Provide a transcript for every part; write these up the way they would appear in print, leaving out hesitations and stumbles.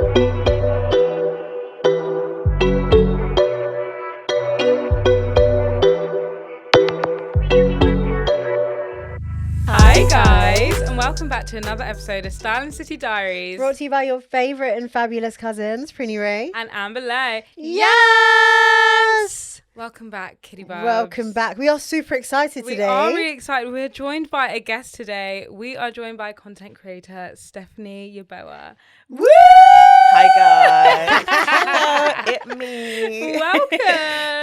Hi guys, and welcome back to another episode of Style and City Diaries. Brought to you by your favourite and fabulous cousins, Prinny Ray And Amber Lay. Yes! Welcome back, Kitty Bubs. Welcome back. We are super excited today. We are really excited. We're joined by a guest today. We are joined by content creator Stephanie Yeboah. Woo! Hi guys. Hello, it's me. Welcome.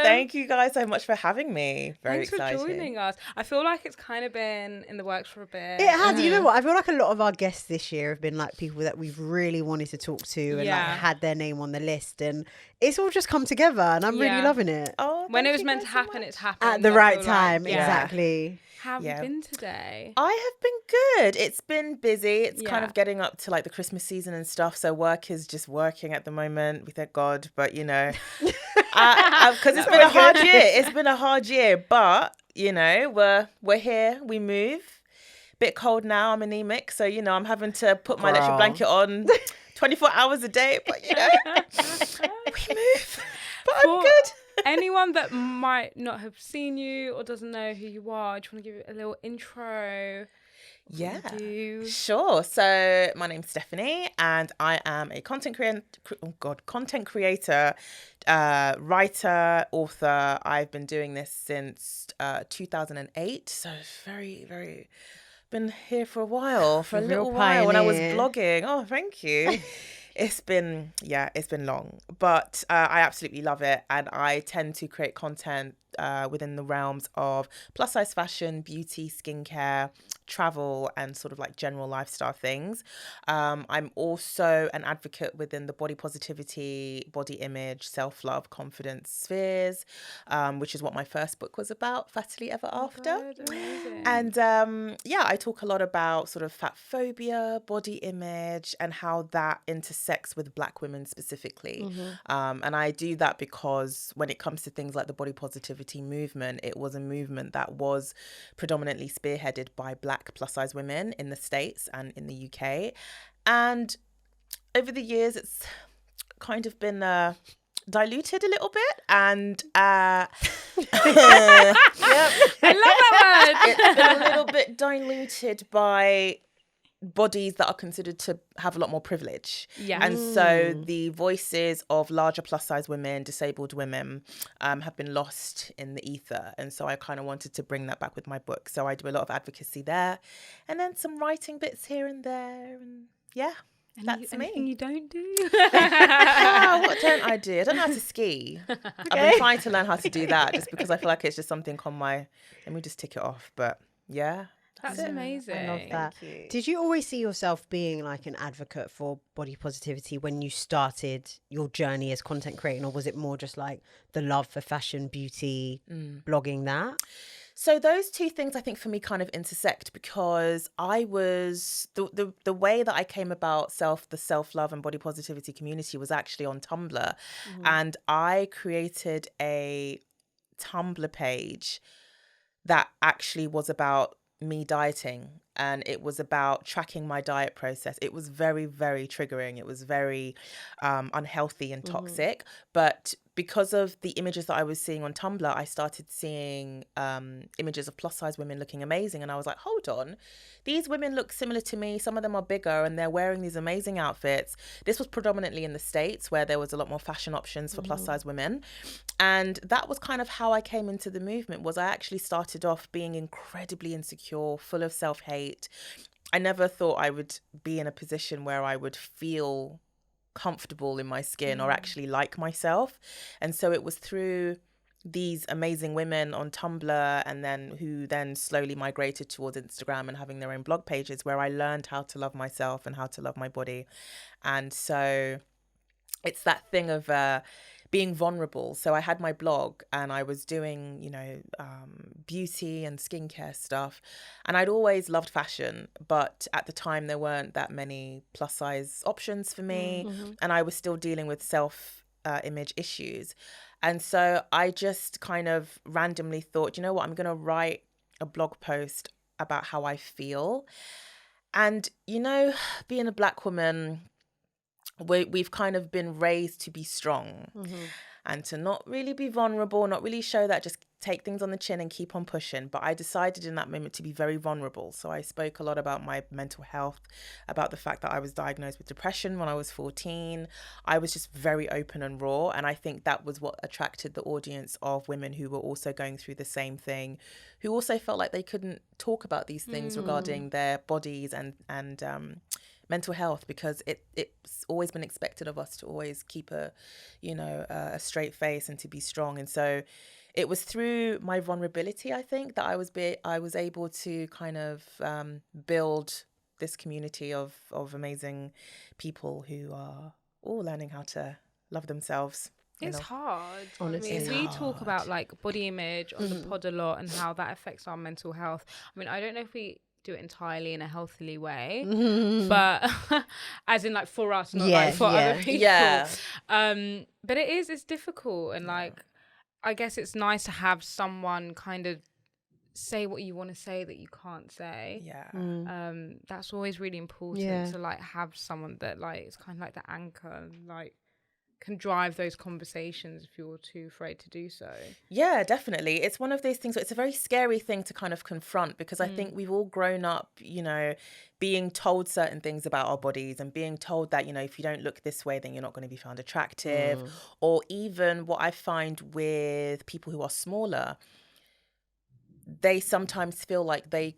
Thank you guys so much for having me. Very Thanks excited. for joining us. I feel like it's kind of been in the works for a bit. It has. You know what? I feel like a lot of our guests this year have been like people that we've really wanted to talk to and like had their name on the list, and it's all just come together, and I'm really loving it. Oh, when it was meant to happen, it's happened. At the right time, exactly. How have you been today? I have been good. It's been busy. It's kind of getting up to like the Christmas season and stuff. So work is just working at the moment. We thank God. But, you know, because it's been a hard year. It's been a hard year. But, you know, we're here. We move. Bit cold now. I'm anemic. So, you know, I'm having to put my electric blanket on 24 hours a day. But, you know, we move. But I'm good. Anyone that might not have seen you or doesn't know who you are, do you want to give a little intro? Yeah, sure. So my name's Stephanie, and I am a content creator, writer, author. I've been doing this since 2008, so very, very been here for a while, for a little while. When I was blogging, oh, thank you. It's been long, but I absolutely love it. And I tend to create content within the realms of plus size fashion, beauty, skincare, travel, and sort of like general lifestyle things. I'm also an advocate within the body positivity, body image, self-love, confidence spheres, which is what my first book was about, Fattily Ever After. And I talk a lot about sort of fat phobia, body image, and how that intersects with Black women specifically. And I do that because when it comes to things like the body positivity movement, it was a movement that was predominantly spearheaded by Black plus size women in the States and in the UK. And over the years, it's kind of been diluted a little bit, and I love that word. It's been a little bit diluted by bodies that are considered to have a lot more privilege. And so the voices of larger plus size women, disabled women, have been lost in the ether. And so I kind of wanted to bring that back with my book. So I do a lot of advocacy there, and then some writing bits here and there, and that's me. Anything you don't do? What don't I do? I don't know how to ski. I've been trying to learn how to do that just because I feel like it's just something on my, let me just tick it off. But yeah. That's amazing. I love that. Did you always see yourself being like an advocate for body positivity when you started your journey as content creating, or was it more just like the love for fashion, beauty, blogging that? So those two things I think for me kind of intersect, because I was the way that I came about the self-love and body positivity community was actually on Tumblr. And I created a Tumblr page that actually was about me dieting, and it was about tracking my diet process. It was very, very triggering. It was very unhealthy and toxic. But because of the images that I was seeing on Tumblr, I started seeing images of plus size women looking amazing. And I was like, hold on, these women look similar to me. Some of them are bigger and they're wearing these amazing outfits. This was predominantly in the States, where there was a lot more fashion options for plus size women. And that was kind of how I came into the movement. Was I actually started off being incredibly insecure, full of self-hate. I never thought I would be in a position where I would feel comfortable in my skin or actually like myself. And so it was through these amazing women on Tumblr, and then who then slowly migrated towards Instagram and having their own blog pages, where I learned how to love myself and how to love my body. And so it's that thing of being vulnerable. So I had my blog and I was doing, beauty and skincare stuff. And I'd always loved fashion, but at the time there weren't that many plus size options for me. And I was still dealing with self-image issues. And so I just kind of randomly thought, you know what, I'm going to write a blog post about how I feel. And, being a Black woman, we've kind of been raised to be strong and to not really be vulnerable, not really show that, just take things on the chin and keep on pushing. But I decided in that moment to be very vulnerable. So I spoke a lot about my mental health, about the fact that I was diagnosed with depression when I was 14. I was just very open and raw. And I think that was what attracted the audience of women who were also going through the same thing, who also felt like they couldn't talk about these things regarding their bodies and mental health, because it's always been expected of us to always keep a straight face and to be strong. And so it was through my vulnerability, I think, that I was able to kind of build this community of amazing people who are all learning how to love themselves. It's hard. Honestly. I mean, It's we hard. talk about like body image on the pod a lot and how that affects our mental health. I mean, I don't know if we do it entirely in a healthily way, but as in like for us, not like for other people. Yeah. But it's difficult, and like I guess it's nice to have someone kind of say what you want to say that you can't say. Yeah. That's always really important Yeah. to like have someone that like is kind of like the anchor and like can drive those conversations if you're too afraid to do so. Yeah, definitely. It's one of those things, it's a very scary thing to kind of confront, because I think we've all grown up, being told certain things about our bodies and being told that, if you don't look this way, then you're not going to be found attractive. Or even what I find with people who are smaller, they sometimes feel like they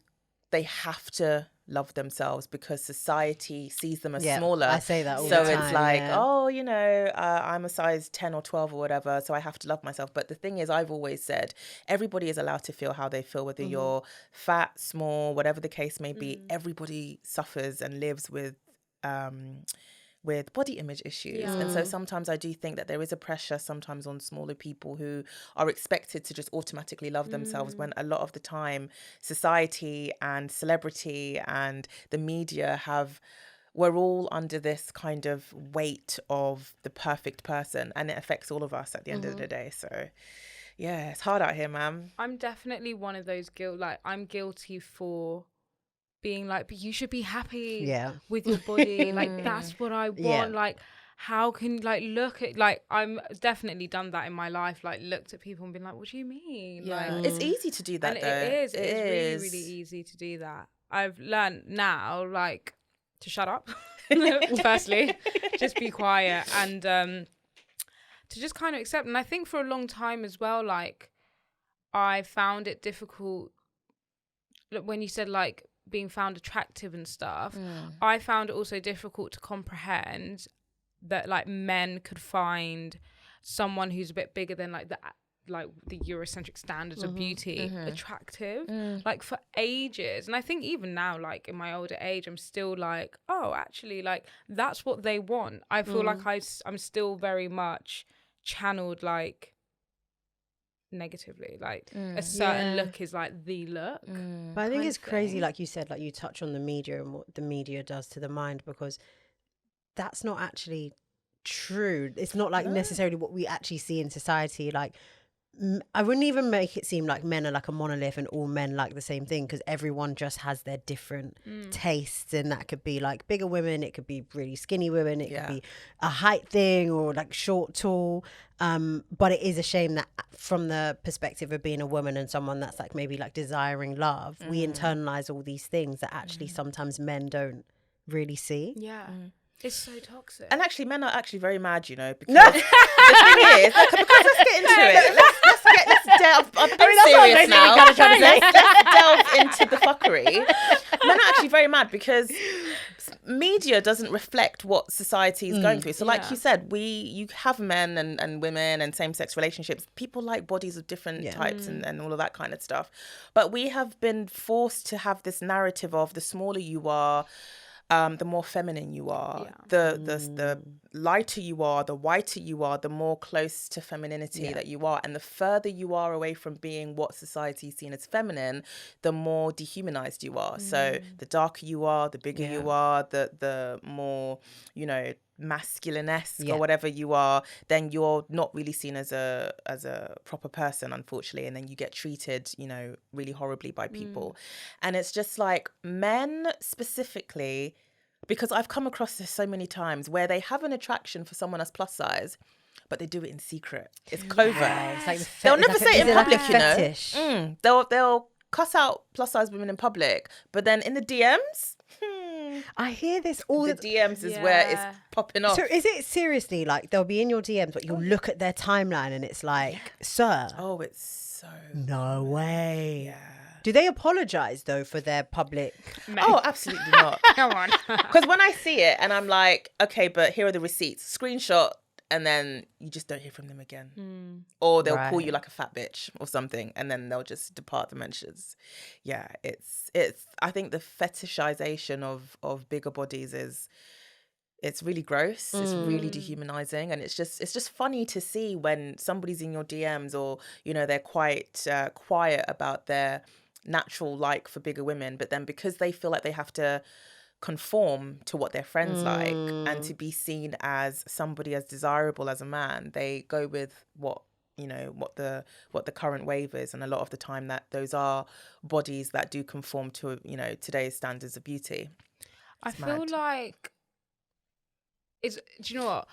have to love themselves because society sees them as smaller. I say that all so the time. it's like, I'm a size 10 or 12 or whatever, so I have to love myself. But the thing is, I've always said, everybody is allowed to feel how they feel, whether you're fat, small, whatever the case may be. Everybody suffers and lives with body image issues. And so sometimes I do think that there is a pressure sometimes on smaller people who are expected to just automatically love themselves, when a lot of the time society and celebrity and the media we're all under this kind of weight of the perfect person, and it affects all of us at the end of the day. So yeah, it's hard out here, man. I'm definitely one of those I'm guilty for being like, but you should be happy with your body. Like, that's what I want. Yeah. Like, how can, like, look at, like, I'm definitely done that in my life. Like, looked at people and been like, what do you mean? Yeah, Like, it's easy to do that, and though. it is really, really easy to do that. I've learned now, like, to shut up, firstly, just be quiet, and to just kind of accept. And I think for a long time as well, like, I found it difficult when you said, like, being found attractive and stuff. I found it also difficult to comprehend that like men could find someone who's a bit bigger than like the Eurocentric standards of beauty attractive, like for ages. And I think even now, like in my older age, I'm still like, oh, actually, like that's what they want. I feel like I'm still very much channeled like negatively, like a certain look is like the look. But I think it's crazy, like you said, like you touch on the media and what the media does to the mind, because that's not actually true. It's not like necessarily what we actually see in society. Like I wouldn't even make it seem like men are like a monolith and all men like the same thing, because everyone just has their different tastes, and that could be like bigger women, it could be really skinny women, it could be a height thing, or like short, tall. But it is a shame that from the perspective of being a woman and someone that's like maybe like desiring love, we internalize all these things that actually sometimes men don't really see. It's so toxic. And actually, men are actually very mad, because the thing is, because let's get into it. Let's delve. I've been serious now. Let's delve into the fuckery. Men are actually very mad because media doesn't reflect what society is going through. So like you said, you have men and women and same-sex relationships. People like bodies of different types and all of that kind of stuff. But we have been forced to have this narrative of the smaller you are, the more feminine you are, the lighter you are, the whiter you are, the more close to femininity that you are. And the further you are away from being what society is seen as feminine, the more dehumanized you are. So the darker you are, the bigger you are, the more, masculine-esque or whatever you are, then you're not really seen as a proper person, unfortunately, and then you get treated really horribly by people. And it's just like, men specifically Because I've come across this so many times where they have an attraction for someone that's plus size, but they do it in secret. It's covert. Yeah, it's like They'll never say it in public, you know. fetish. They'll cuss out plus size women in public, but then in the DMs, I hear this all the DMs is where it's popping off. So is it seriously like they'll be in your DMs, but you'll look at their timeline and it's like, sir? Oh, it's so... No way. Yeah. Do they apologize though for their public? Oh, absolutely not. Come on. Because when I see it and I'm like, okay, but here are the receipts, screenshot, and then you just don't hear from them again. Or they'll call you like a fat bitch or something, and then they'll just depart the mentions. Yeah, it's I think the fetishization of bigger bodies it's really gross. It's really dehumanizing, and it's just funny to see when somebody's in your DMs, or you know, they're quite quiet about their natural like for bigger women, but then because they feel like they have to conform to what their friends like and to be seen as somebody as desirable as a man, they go with what the current wave is, and a lot of the time that those are bodies that do conform to, you know, today's standards of beauty. I feel like do you know what?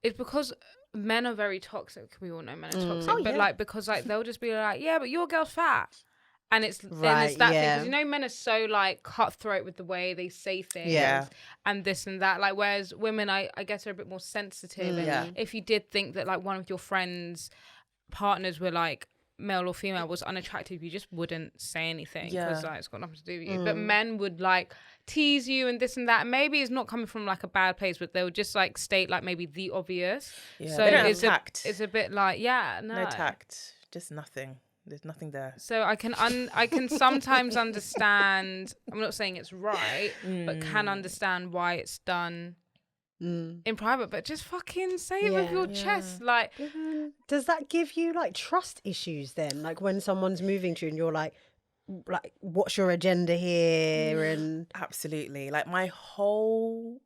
It's because men are very toxic. We all know men are toxic, but like because like they'll just be like, yeah, but your girl's fat. And it's then it's that thing, because you know, men are so like cutthroat with the way they say things and this and that, like, whereas women I guess are a bit more sensitive. And if you did think that like one of your friends' partners were like male or female was unattractive, you just wouldn't say anything because like it's got nothing to do with you. But men would like tease you and this and that. Maybe it's not coming from like a bad place, but they'll just like state like maybe the obvious. So they don't have tact. It's a bit like no tact, just nothing. There's nothing there. So I can sometimes understand, I'm not saying it's right, but can understand why it's done in private, but just fucking say it with your chest. Like, does that give you like trust issues then? Like when someone's moving to you and you're like what's your agenda here? And absolutely. Like my whole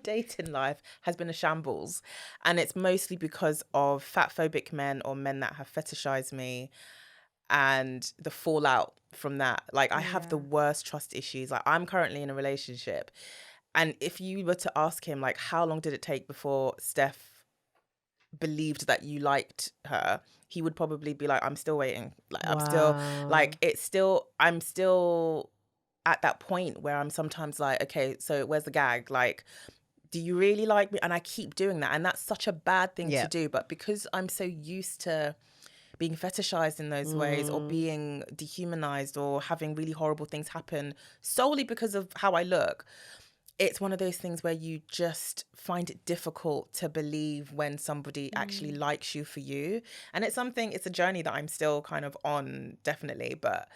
dating life has been a shambles, and it's mostly because of fatphobic men or men that have fetishized me and the fallout from that. Like I have the worst trust issues. Like I'm currently in a relationship, and if you were to ask him like how long did it take before Steph believed that you liked her, he would probably be like, I'm still waiting. Like I'm still like I'm still at that point where I'm sometimes like, okay, so where's the gag? Like, do you really like me? And I keep doing that. And that's such a bad thing to do. But because I'm so used to being fetishized in those ways, or being dehumanized, or having really horrible things happen solely because of how I look, it's one of those things where you just find it difficult to believe when somebody actually likes you for you. And it's a journey that I'm still kind of on, definitely. But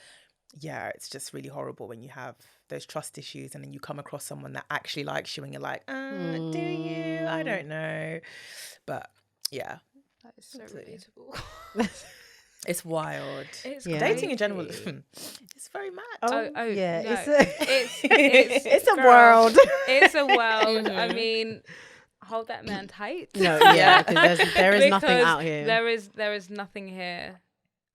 yeah, it's just really horrible when you have those trust issues and then you come across someone that actually likes you and you're like, do you? I don't know. But yeah. That is so relatable. It's wild. It's dating in general. It's very mad. Oh yeah. No. It's a world. It's a world. I mean, hold that man tight. No, yeah, because there is nothing out here. There is nothing here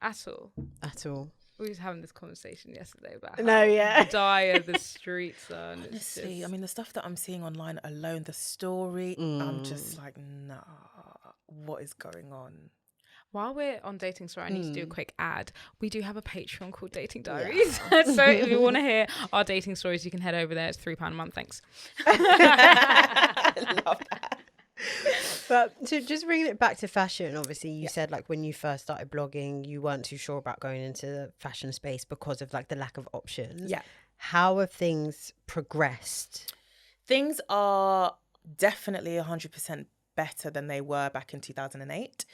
at all. At all. We was having this conversation yesterday about how dire the streets are. Honestly, I mean, the stuff that I'm seeing online alone, the story, I'm just like, nah, what is going on? While we're on dating, sorry, I need to do a quick ad. We do have a Patreon called Dating Diaries. So if you want to hear our dating stories, you can head over there. It's £3 a month. Thanks. I love that. But to just bring it back to fashion, obviously you said like when you first started blogging, you weren't too sure about going into the fashion space because of like the lack of options. Yeah. How have things progressed? Things are definitely 100% better than they were back in 2008.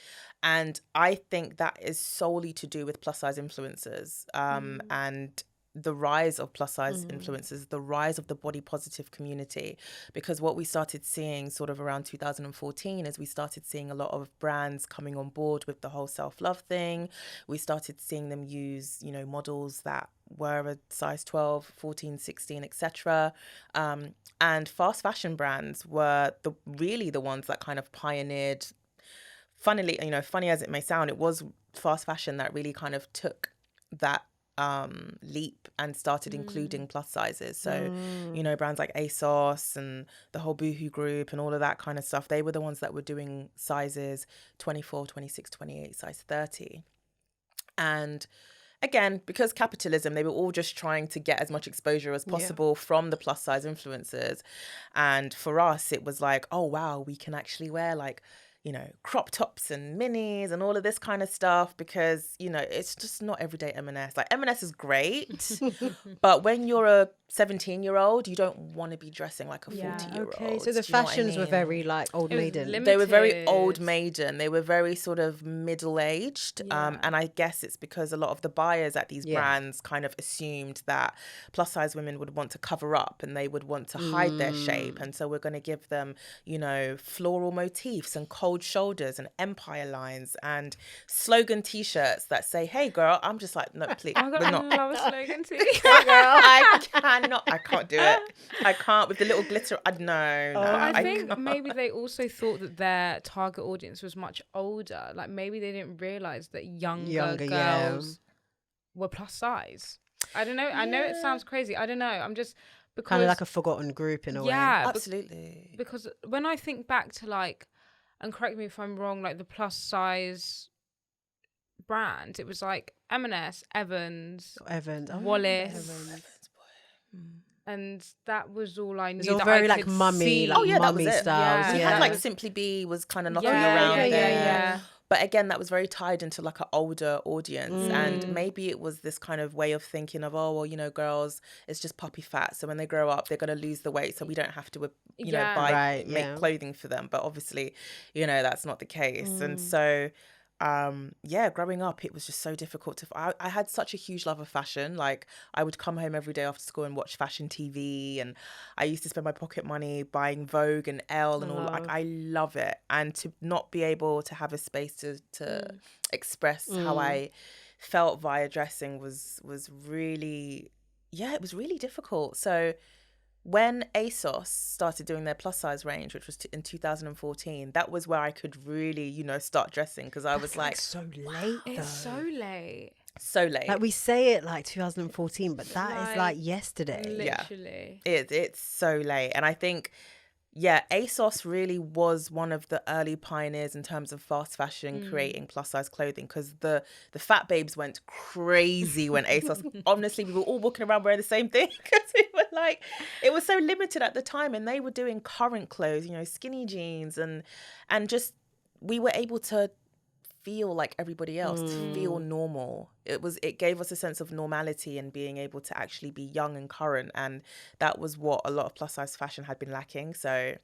And I think that is solely to do with plus size influencers and the rise of plus size influencers, the rise of the body positive community. Because what we started seeing sort of around 2014 is we started seeing a lot of brands coming on board with the whole self-love thing. We started seeing them use, you know, models that were a size 12, 14, 16, etc. And fast fashion brands were really the ones that kind of pioneered. Funnily, you know, funny as it may sound, it was fast fashion that really kind of took that leap and started including plus sizes. So, you know, brands like ASOS and the whole Boohoo group and all of that kind of stuff, they were the ones that were doing sizes 24, 26, 28, size 30. And again, because capitalism, they were all just trying to get as much exposure as possible from the plus size influencers. And for us, it was like, oh, wow, we can actually wear like, you know, crop tops and minis and all of this kind of stuff, because, you know, it's just not everyday M&S. Like, M&S is great, but when you're a 17-year-old, you don't want to be dressing like a 40-year-old. Okay, so the fashions were very like old maiden. They were very old maiden. They were very sort of middle-aged. And I guess it's because a lot of the buyers at these brands kind of assumed that plus-size women would want to cover up and they would want to hide their shape. And so we're going to give them, you know, floral motifs and cold shoulders and empire lines and slogan T-shirts that say, "Hey, girl." I'm just like, no, please. Oh my God, I love a slogan too. I can't do it. I can't with the little glitter. No. I think maybe they also thought that their target audience was much older. Like maybe they didn't realize that younger girls were plus size. I don't know. I know it sounds crazy. I don't know. I'm just because kind of like a forgotten group in a way. Yeah, absolutely. Because when I think back to like, and correct me if I'm wrong, like the plus size brand, it was like M&S, Evans, Wallace. And that was all I knew. It was all very like mummy, like mummy styles. Yeah. You had like Simply Be was kind of knocking around there. Yeah. But again, that was very tied into like an older audience. And maybe it was this kind of way of thinking of, oh, well, you know, girls, it's just puppy fat. So when they grow up, they're going to lose the weight. So we don't have to, you know, make clothing for them. But obviously, you know, that's not the case. And so... growing up, it was just so difficult I had such a huge love of fashion. Like, I would come home every day after school and watch fashion TV, and I used to spend my pocket money buying Vogue and Elle and all. Like, I love it. And to not be able to have a space to express how I felt via dressing was really, it was really difficult. So when ASOS started doing their plus size range, which was in 2014, that was where I could really, you know, start dressing, because I was like, so late. It's so late. So late. Like, we say it like 2014, but that is like yesterday. Literally. Yeah. It's so late. And I think, ASOS really was one of the early pioneers in terms of fast fashion creating plus size clothing, because the fat babes went crazy when ASOS, honestly, we were all walking around wearing the same thing, because it was so limited at the time, and they were doing current clothes, you know, skinny jeans and just, we were able to feel like everybody else, to feel normal. It gave us a sense of normality and being able to actually be young and current, and that was what a lot of plus size fashion had been lacking. So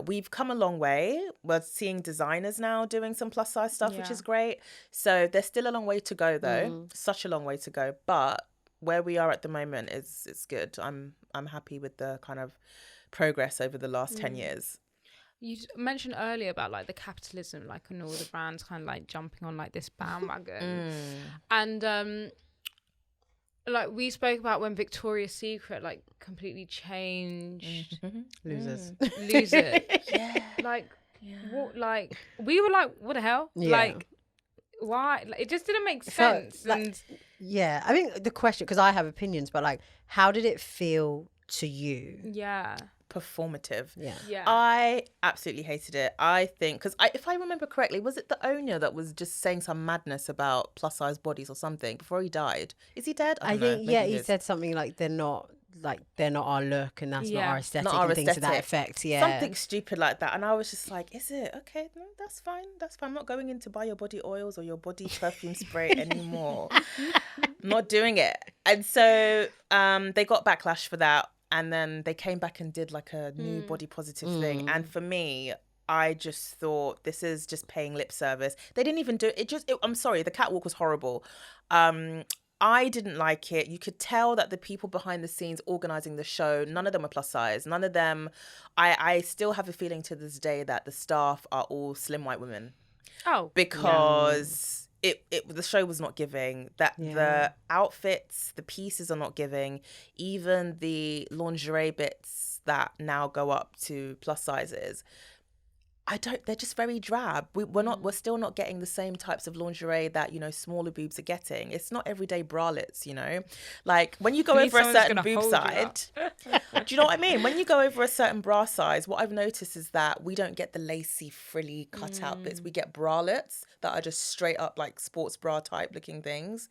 we've come a long way. We're seeing designers now doing some plus size stuff, which is great. So there's still a long way to go though. Such a long way to go, but where we are at the moment it's good. I'm happy with the kind of progress over the last 10 years. You mentioned earlier about like the capitalism, like, and all the brands kind of like jumping on like this bandwagon. And like we spoke about when Victoria's Secret like completely changed. Losers. What, like we were like, what the hell? Like, why? Like, it just didn't make sense. Like, I think the question, because I have opinions, but like, how did it feel to you? Performative. Yeah. I absolutely hated it. I think, because if I remember correctly, was it the owner that was just saying some madness about plus size bodies or something before he died? Is he dead? I think he said something like they're not our look, and that's not our aesthetic, not our and things to that effect. Something stupid like that. And I was just like, is it okay? No, that's fine. I'm not going in to buy your body oils or your body perfume spray anymore. I'm not doing it. And so they got backlash for that. And then they came back and did like a new body positive thing. And for me, I just thought, this is just paying lip service. They didn't even do it. I'm sorry, the catwalk was horrible. I didn't like it. You could tell that the people behind the scenes organizing the show, none of them were plus size. None of them, I still have a feeling to this day that the staff are all slim white women. Oh. Because... the show was not giving, the outfits, the pieces are not giving, even the lingerie bits that now go up to plus sizes. they're just very drab. We're still not getting the same types of lingerie that, you know, smaller boobs are getting. It's not everyday bralettes, you know, like when you go over a certain boob size, do you know what I mean? When you go over a certain bra size, what I've noticed is that we don't get the lacy, frilly cut out bits. We get bralettes that are just straight up like sports bra type looking things.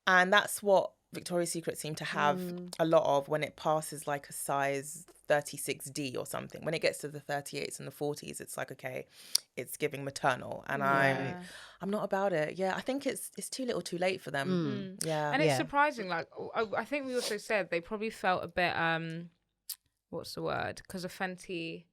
And that's what Victoria's Secret seem to have a lot of when it passes like a size 36D or something. When it gets to the 38s and the 40s, it's like, okay, it's giving maternal. And I'm not about it. Yeah, I think it's too little too late for them. Yeah. And it's surprising. Like, I think we also said they probably felt a bit, what's the word? Because of Fenty.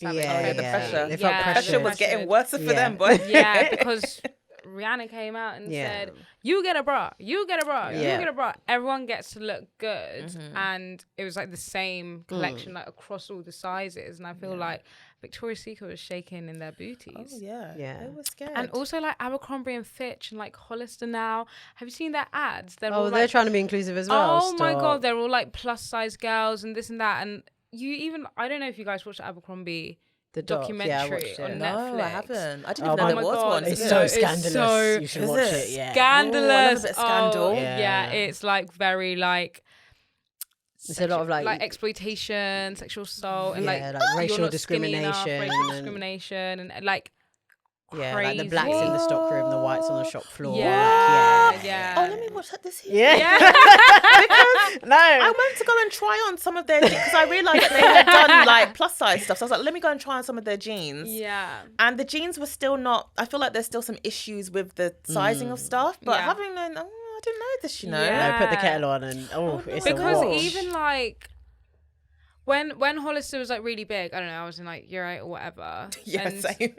The pressure. They felt pressure was getting worse for them, but yeah, because Rihanna came out and said, you get a bra, you get a bra, you get a bra. Everyone gets to look good. And it was like the same collection like across all the sizes. And I feel like Victoria's Secret was shaking in their booties. Oh, yeah. They were scared. And also like Abercrombie and Fitch and like Hollister now. Have you seen their ads? They're they're trying to be inclusive as well. Oh my God, they're all like plus size girls and this and that. And I don't know if you guys watched Abercrombie documentary on Netflix. No, I haven't. I didn't even know there was one. It's so scandalous. You should watch it. Yeah, scandalous. A bit scandal. Yeah, it's like very like. It's a lot of like exploitation, sexual assault, and like racial discrimination, and like. Yeah, crazy. like the blacks in the stock room, the whites on the shop floor. Yeah. Oh, let me watch that this year. Yeah. Because I went to go and try on some of their jeans because I realised that they had done like plus size stuff. So I was like, let me go and try on some of their jeans. Yeah. And the jeans were still not, I feel like there's still some issues with the sizing of stuff. But having known, I didn't know this, you know. Yeah. Put the kettle on and it's because a wash. Even like when Hollister was like really big, I don't know, I was in like year 8 or whatever. Yeah, and same.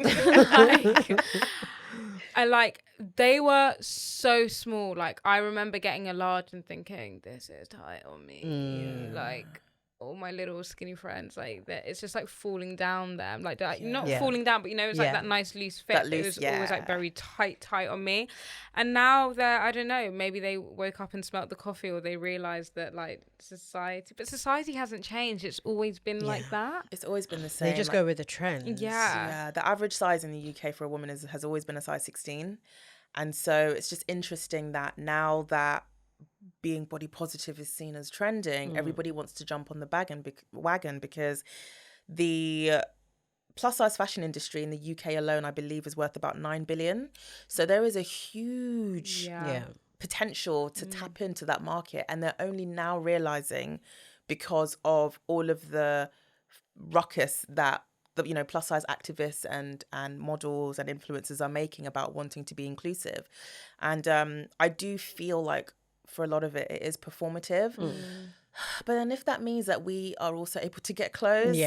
like they were so small. Like I remember getting a large and thinking, this is tight on me. Like all my little skinny friends, like it's just like falling down them. Like not falling down, but you know, it's like that nice loose fit. It was always like very tight on me. And now I don't know, maybe they woke up and smelt the coffee, or they realized that like society hasn't changed. It's always been like that. It's always been the same. They just go with the trends. Yeah. The average size in the UK for a woman has always been a size 16. And so it's just interesting that now that being body positive is seen as trending, everybody wants to jump on the wagon because the plus size fashion industry in the UK alone, I believe, is worth about 9 billion. So there is a huge potential to tap into that market, and they're only now realizing, because of all of the ruckus that the plus size activists and models and influencers are making about wanting to be inclusive. And I do feel like for a lot of it is performative. But then if that means that we are also able to get clothes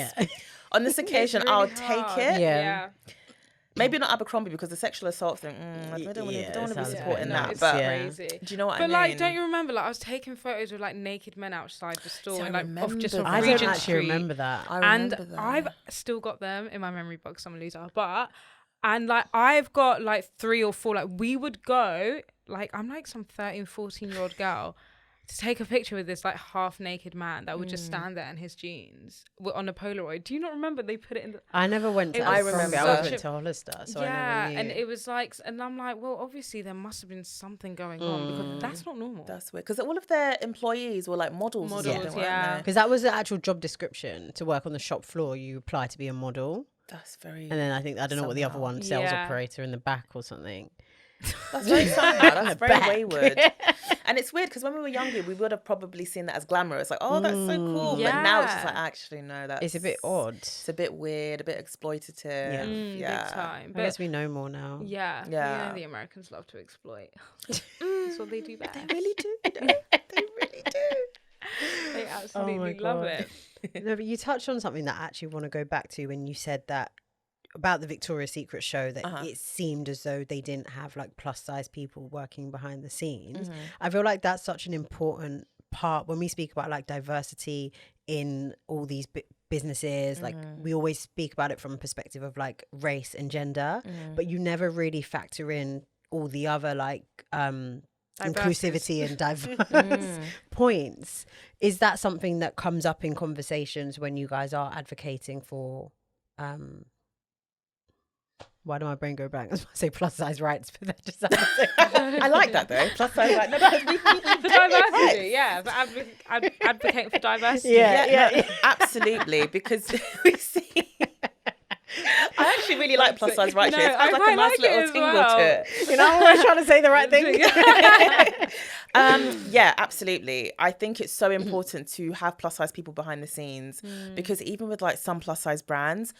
on this occasion, really I'll take it. Maybe not Abercrombie, because the sexual assault thing, I don't want to be supporting that. It's but crazy. Do you know what I mean? But like, don't you remember? Like, I was taking photos of like naked men outside the store, and like off just off I Regent don't actually Street. remember that. I've still got them in my memory box. Some loser, and like I've got like 3 or 4. Like we would go. Like I'm like some 13, 14-year-old girl to take a picture with this like half naked man that would just stand there in his jeans on a Polaroid. Do you not remember they put it in the... I never went to I remember. I went to Hollister, so I never knew. And it was like, and I'm like, well, obviously there must have been something going on, because that's not normal. That's weird, because all of their employees were like models. Because that was the actual job description. To work on the shop floor, you apply to be a model. That's very... And then I don't know what the other one, sales operator in the back or something. That's very somehow. That's very wayward. And it's weird because when we were younger, we would have probably seen that as glamorous. Like, oh, that's so cool. Yeah. But now it's just like, actually, no, it's a bit odd. It's a bit weird, a bit exploitative. Big time. But I guess we know more now. Yeah. The Americans love to exploit. That's what they do best. They really do. They really do. They absolutely love it. No, but you touched on something that I actually want to go back to when you said that about the Victoria's Secret show, that it seemed as though they didn't have like plus size people working behind the scenes. I feel like that's such an important part when we speak about like diversity in all these businesses. Like we always speak about it from a perspective of like race and gender, but you never really factor in all the other like inclusivity and diverse points. Is that something that comes up in conversations when you guys are advocating for Why do my brain go blank? I was going to say plus size rights, but that just sounds I like that though. Plus size rights. No, because we For diversity, yeah. For advocating for diversity. Yeah. Absolutely. Because we see. I actually really like plus size rights. No, It has like a nice little tingle to it. You know, I'm always trying to say the right thing. Yeah, absolutely. I think it's so important to have plus size people behind the scenes because even with like some plus size brands,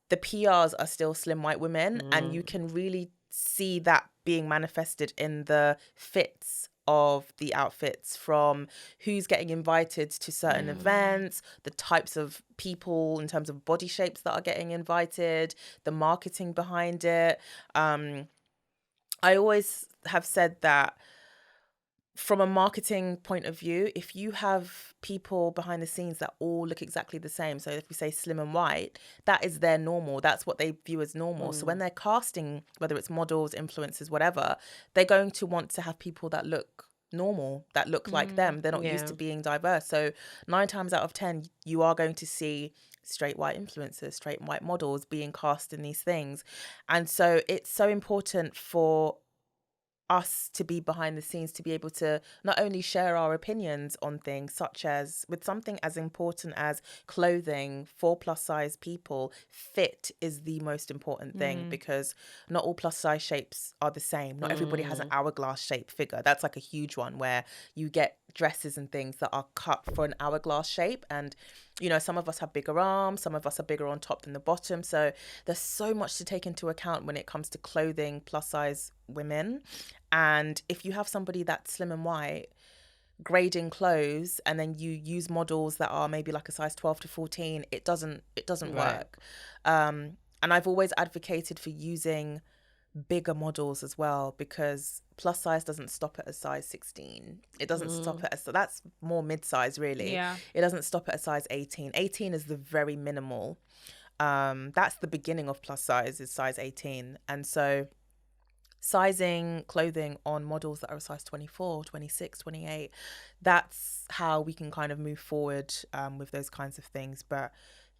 the PRs are still slim white women, and you can really see that being manifested in the fits of the outfits, from who's getting invited to certain events, the types of people in terms of body shapes that are getting invited, the marketing behind it. I always have said that from a marketing point of view, if you have people behind the scenes that all look exactly the same, so if we say slim and white, that is their normal. That's what they view as normal. So when they're casting, whether it's models, influencers, whatever, they're going to want to have people that look normal, that look like them. They're not used to being diverse. So 9 times out of 10, you are going to see straight white influencers, straight white models being cast in these things. And so it's so important for us to be behind the scenes, to be able to not only share our opinions on things, such as with something as important as clothing for plus size people, fit is the most important thing, because not all plus size shapes are the same. Not everybody has an hourglass shaped figure. That's like a huge one, where you get dresses and things that are cut for an hourglass shape, and you know, some of us have bigger arms, some of us are bigger on top than the bottom. So there's so much to take into account when it comes to clothing plus size women. And if you have somebody that's slim and white grading clothes, and then you use models that are maybe like a size 12 to 14, it doesn't work. And I've always advocated for using bigger models as well, because plus size doesn't stop at a size 16. It doesn't stop at so that's more mid-size really. Yeah. It doesn't stop at a size 18. 18 is the very minimal. That's the beginning of plus size, is size 18. And so sizing clothing on models that are a size 24, 26, 28, that's how we can kind of move forward with those kinds of things. But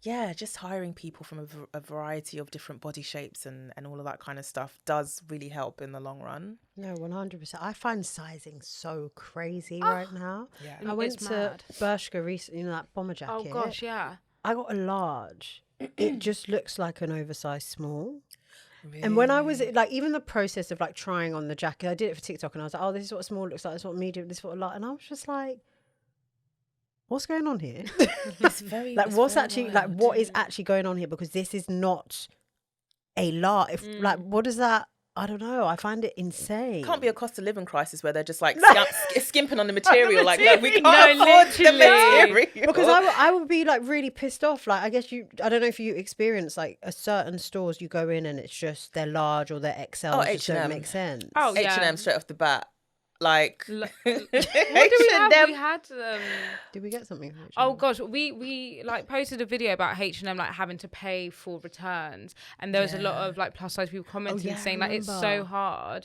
yeah, just hiring people from a variety of different body shapes and all of that kind of stuff does really help in the long run. No, 100%. I find sizing so crazy right now. Yeah. I went to Bershka recently, you know, that bomber jacket. Oh gosh, yeah. I got a large. It just looks like an oversized small. Really? And when I was like, even the process of like trying on the jacket, I did it for TikTok, and I was like, oh, this is what small looks like, this is what medium, this is what large. And I was just like, what's going on here? It's very like, it's what's very actually wild. like, what is actually going on here? Because this is not a large. Like, what does that? I don't know. I find it insane. It can't be a cost of living crisis where they're just like skimping on the material. Like, look, we can't afford literally. the material. Because I would be like really pissed off. Like, I guess I don't know if you experience like a certain stores you go in and it's just they're large or they're XL. Oh, just don't make sense. Oh, yeah. H&M straight off the bat. Like, what do we have? We had Did we get something from H&M? Oh gosh, we like posted a video about H&M like having to pay for returns, and there was a lot of like plus size people commenting saying like it's so hard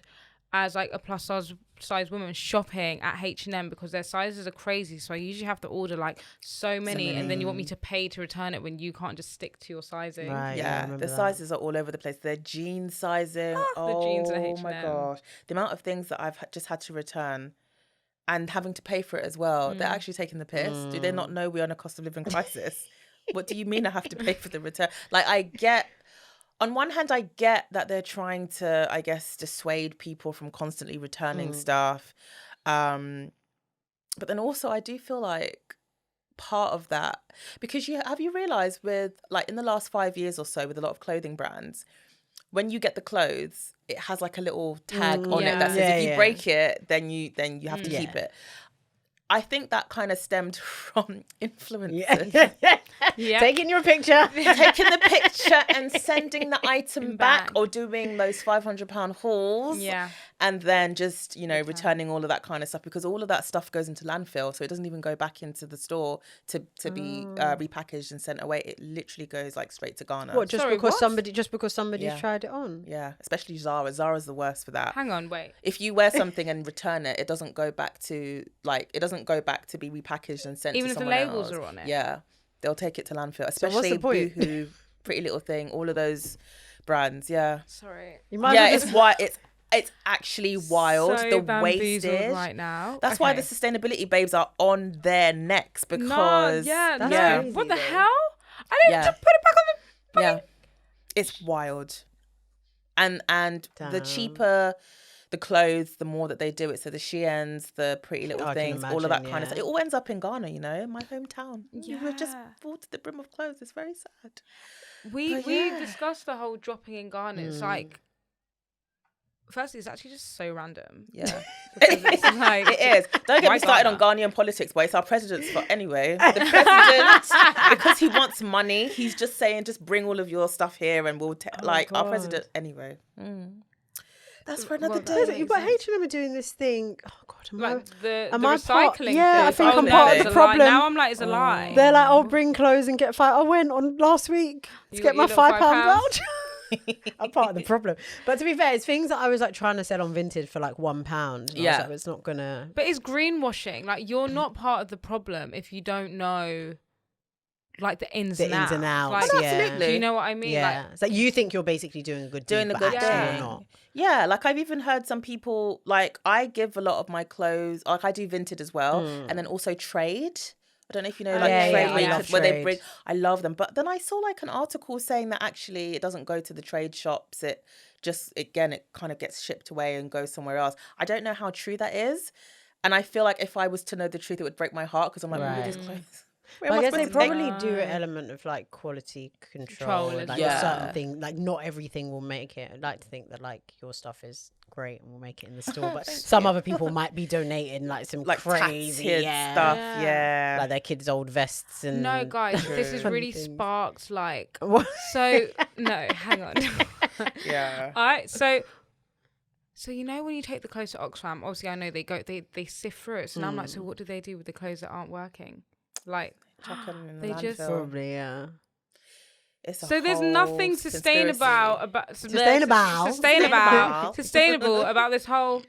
as like a plus size woman shopping at H&M because their sizes are crazy. So I usually have to order like so many, and then you want me to pay to return it when you can't just stick to your sizing. Right, yeah, the sizes are all over the place. They're jean sizing. The jeans at H&M. Oh my gosh. The amount of things that I've just had to return and having to pay for it as well. They're actually taking the piss. Do they not know we're on a cost of living crisis? What do you mean I have to pay for the return? Like, on one hand, I get that they're trying to, I guess, dissuade people from constantly returning stuff. But then also I do feel like part of that, because have you realised with like in the last 5 years or so with a lot of clothing brands, when you get the clothes, it has like a little tag on it that says if you break it, then you have to keep it. I think that kind of stemmed from influencers. Taking your picture. Taking the picture and sending the item back, or doing those £500 hauls. Yeah. And then just, you know, returning all of that kind of stuff, because all of that stuff goes into landfill. So it doesn't even go back into the store to be repackaged and sent away. It literally goes like straight to Ghana. What, because somebody's tried it on? Yeah, especially Zara. Zara's the worst for that. Hang on, wait. If you wear something and return it, it doesn't go back to to be repackaged and sent even to if the someone labels else. are on it. Yeah, they'll take it to landfill. Especially Boohoo, Pretty Little Thing, all of those brands. Yeah. Sorry. It's actually wild. So the bamboozled wastage right now. That's why the sustainability babes are on their necks because crazy, what the though. hell? I didn't just put it back on the it's wild. And the Damn. cheaper the clothes, the more that they do it. So the Sheins, the Pretty Little Things, all of that kind of stuff. It all ends up in Ghana, you know, my hometown. We're just full to the brim of clothes. It's very sad. We discussed the whole dropping in Ghana. It's like, firstly, it's actually just so random. Yeah. It's like, it is. Don't get me started on Ghanaian politics, but it's our president's fault anyway. The president, because he wants money, he's just saying, just bring all of your stuff here and we'll our president anyway. That's for another day. But H&M are doing this thing. Oh God, the recycling thing. I think I'm part of the problem. Now I'm like, it's a lie. They're like, oh, bring clothes and get $5. I went on last week to get my £5 voucher. I'm part of the problem. But to be fair, it's things that I was like trying to sell on Vinted for like £1. Yeah, like, it's not gonna. But it's greenwashing. Like, you're not part of the problem if you don't know, like, the ins and outs. Like, absolutely. Do you know what I mean? Yeah. Like, it's like you think you're basically doing a good deed, but actually you're not. Yeah, like I've even heard some people, like I give a lot of my clothes, like I do Vinted as well, and then also trade. I don't know if you know, like trade, where they bring. I love them, but then I saw like an article saying that actually it doesn't go to the trade shops. It just it kind of gets shipped away and goes somewhere else. I don't know how true that is, and I feel like if I was to know the truth, it would break my heart because I'm like, all these clothes. But I guess they probably do an element of like quality control. Like certain thing, like not everything will make it. I'd like to think that like your stuff is great and we'll make it in the store, but some other people might be donating like some like crazy stuff. Yeah, like their kids' old vests and. No, guys, this has really sparked like. So no, hang on. Yeah. All right, so you know when you take the clothes to Oxfam, obviously I know they sift through it. So now I'm like, so what do they do with the clothes that aren't working? Like, they just probably so there's nothing sustainable about this whole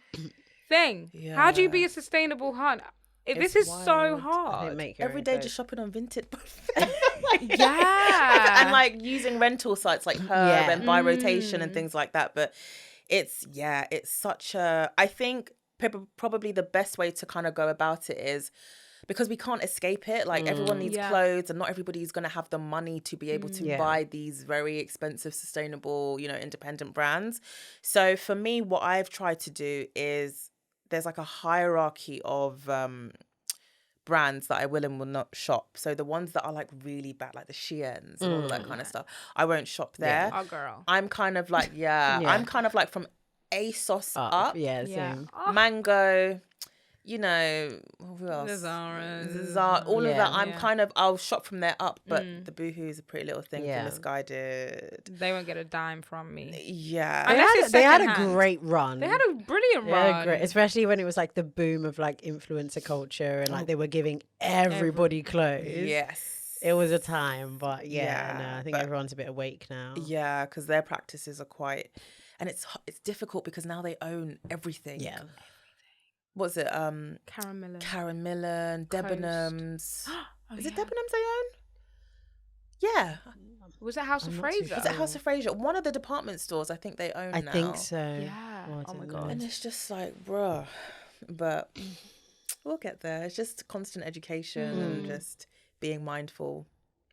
thing. Yeah. How do you be a sustainable hunt? This is wild. So hard. Every day just shopping on Vinted. Yeah. And like using rental sites like Her and Buy Rotation and things like that. But it's such a, I think probably the best way to kind of go about it is, because we can't escape it. Like everyone needs clothes and not everybody's going to have the money to be able to buy these very expensive, sustainable, you know, independent brands. So for me, what I've tried to do is there's like a hierarchy of brands that I will and will not shop. So the ones that are like really bad, like the Sheins and all that kind of stuff, I won't shop there. Oh, girl. I'm kind of like, I'm kind of like from ASOS up. Yeah, same. Mango. You know, who else? The Zara, all of that. I'm kind of, I'll shop from there up, but the Boohoo is a Pretty Little Thing from Misguided. They won't get a dime from me. Yeah. They had a great run. They had a brilliant run. Especially when it was like the boom of like influencer culture and like they were giving everybody clothes. Yes. It was a time, but I think everyone's a bit awake now. Yeah, because their practices are quite, and it's difficult because now they own everything. Yeah. What's it? Karen Millen, Debenhams. Is it Debenhams they own? Yeah. Was it House of Fraser? Was it House of Fraser? One of the department stores I think they own now. I think so. Yeah. Oh my God. And it's just like, bruh. But we'll get there. It's just constant education and just being mindful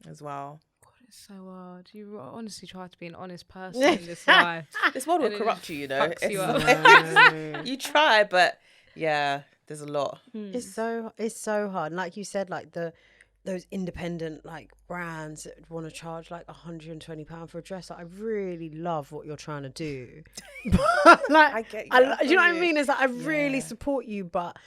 as well. It's so hard. You honestly try to be an honest person in this life. This world will corrupt you, you know. You up. You try, but yeah, there's a lot. It's so hard. And like you said, like those independent like brands that want to charge like £120 for a dress. Like, I really love what you're trying to do. But, like, I get you. You know what I mean? It's like I really support you, but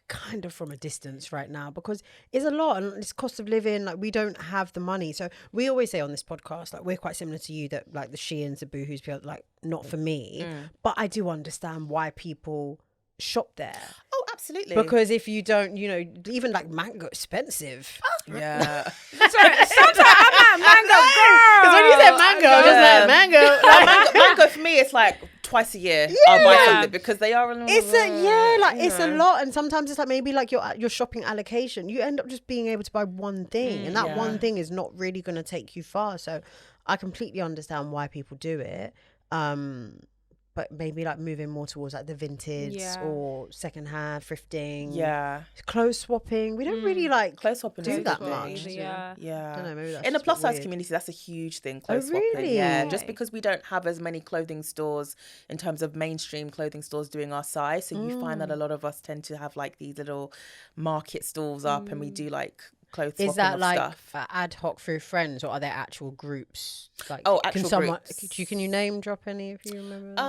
kind of from a distance right now because it's a lot and it's cost of living. Like, we don't have the money. So we always say on this podcast, like, we're quite similar to you, that like the Sheins, the Boohoo's, like, not for me. But I do understand why people shop there. Oh, absolutely. Because if you don't, you know, even like mango expensive. Yeah. Sorry, sometimes I'm not mango girl. Because when you said mango, I was just like, mango. Mango for me, it's like twice a year I'll buy something because they are. It's a lot, and sometimes it's like maybe like your shopping allocation. You end up just being able to buy one thing, and that one thing is not really going to take you far. So I completely understand why people do it. But maybe like moving more towards like the vintage or secondhand thrifting. Yeah. Clothes swapping. We don't really like clothes swapping do that I much. don't know, maybe that's in the plus size weird. community, that's a huge thing. Clothes really? swapping. Yeah. Just because we don't have as many clothing stores in terms of mainstream clothing stores doing our size. So you find that a lot of us tend to have like these little market stalls up and we do like clothes swapping. Is that of like stuff. ad hoc through friends, or are there actual groups? Like, actual groups. Can you name drop any if you remember?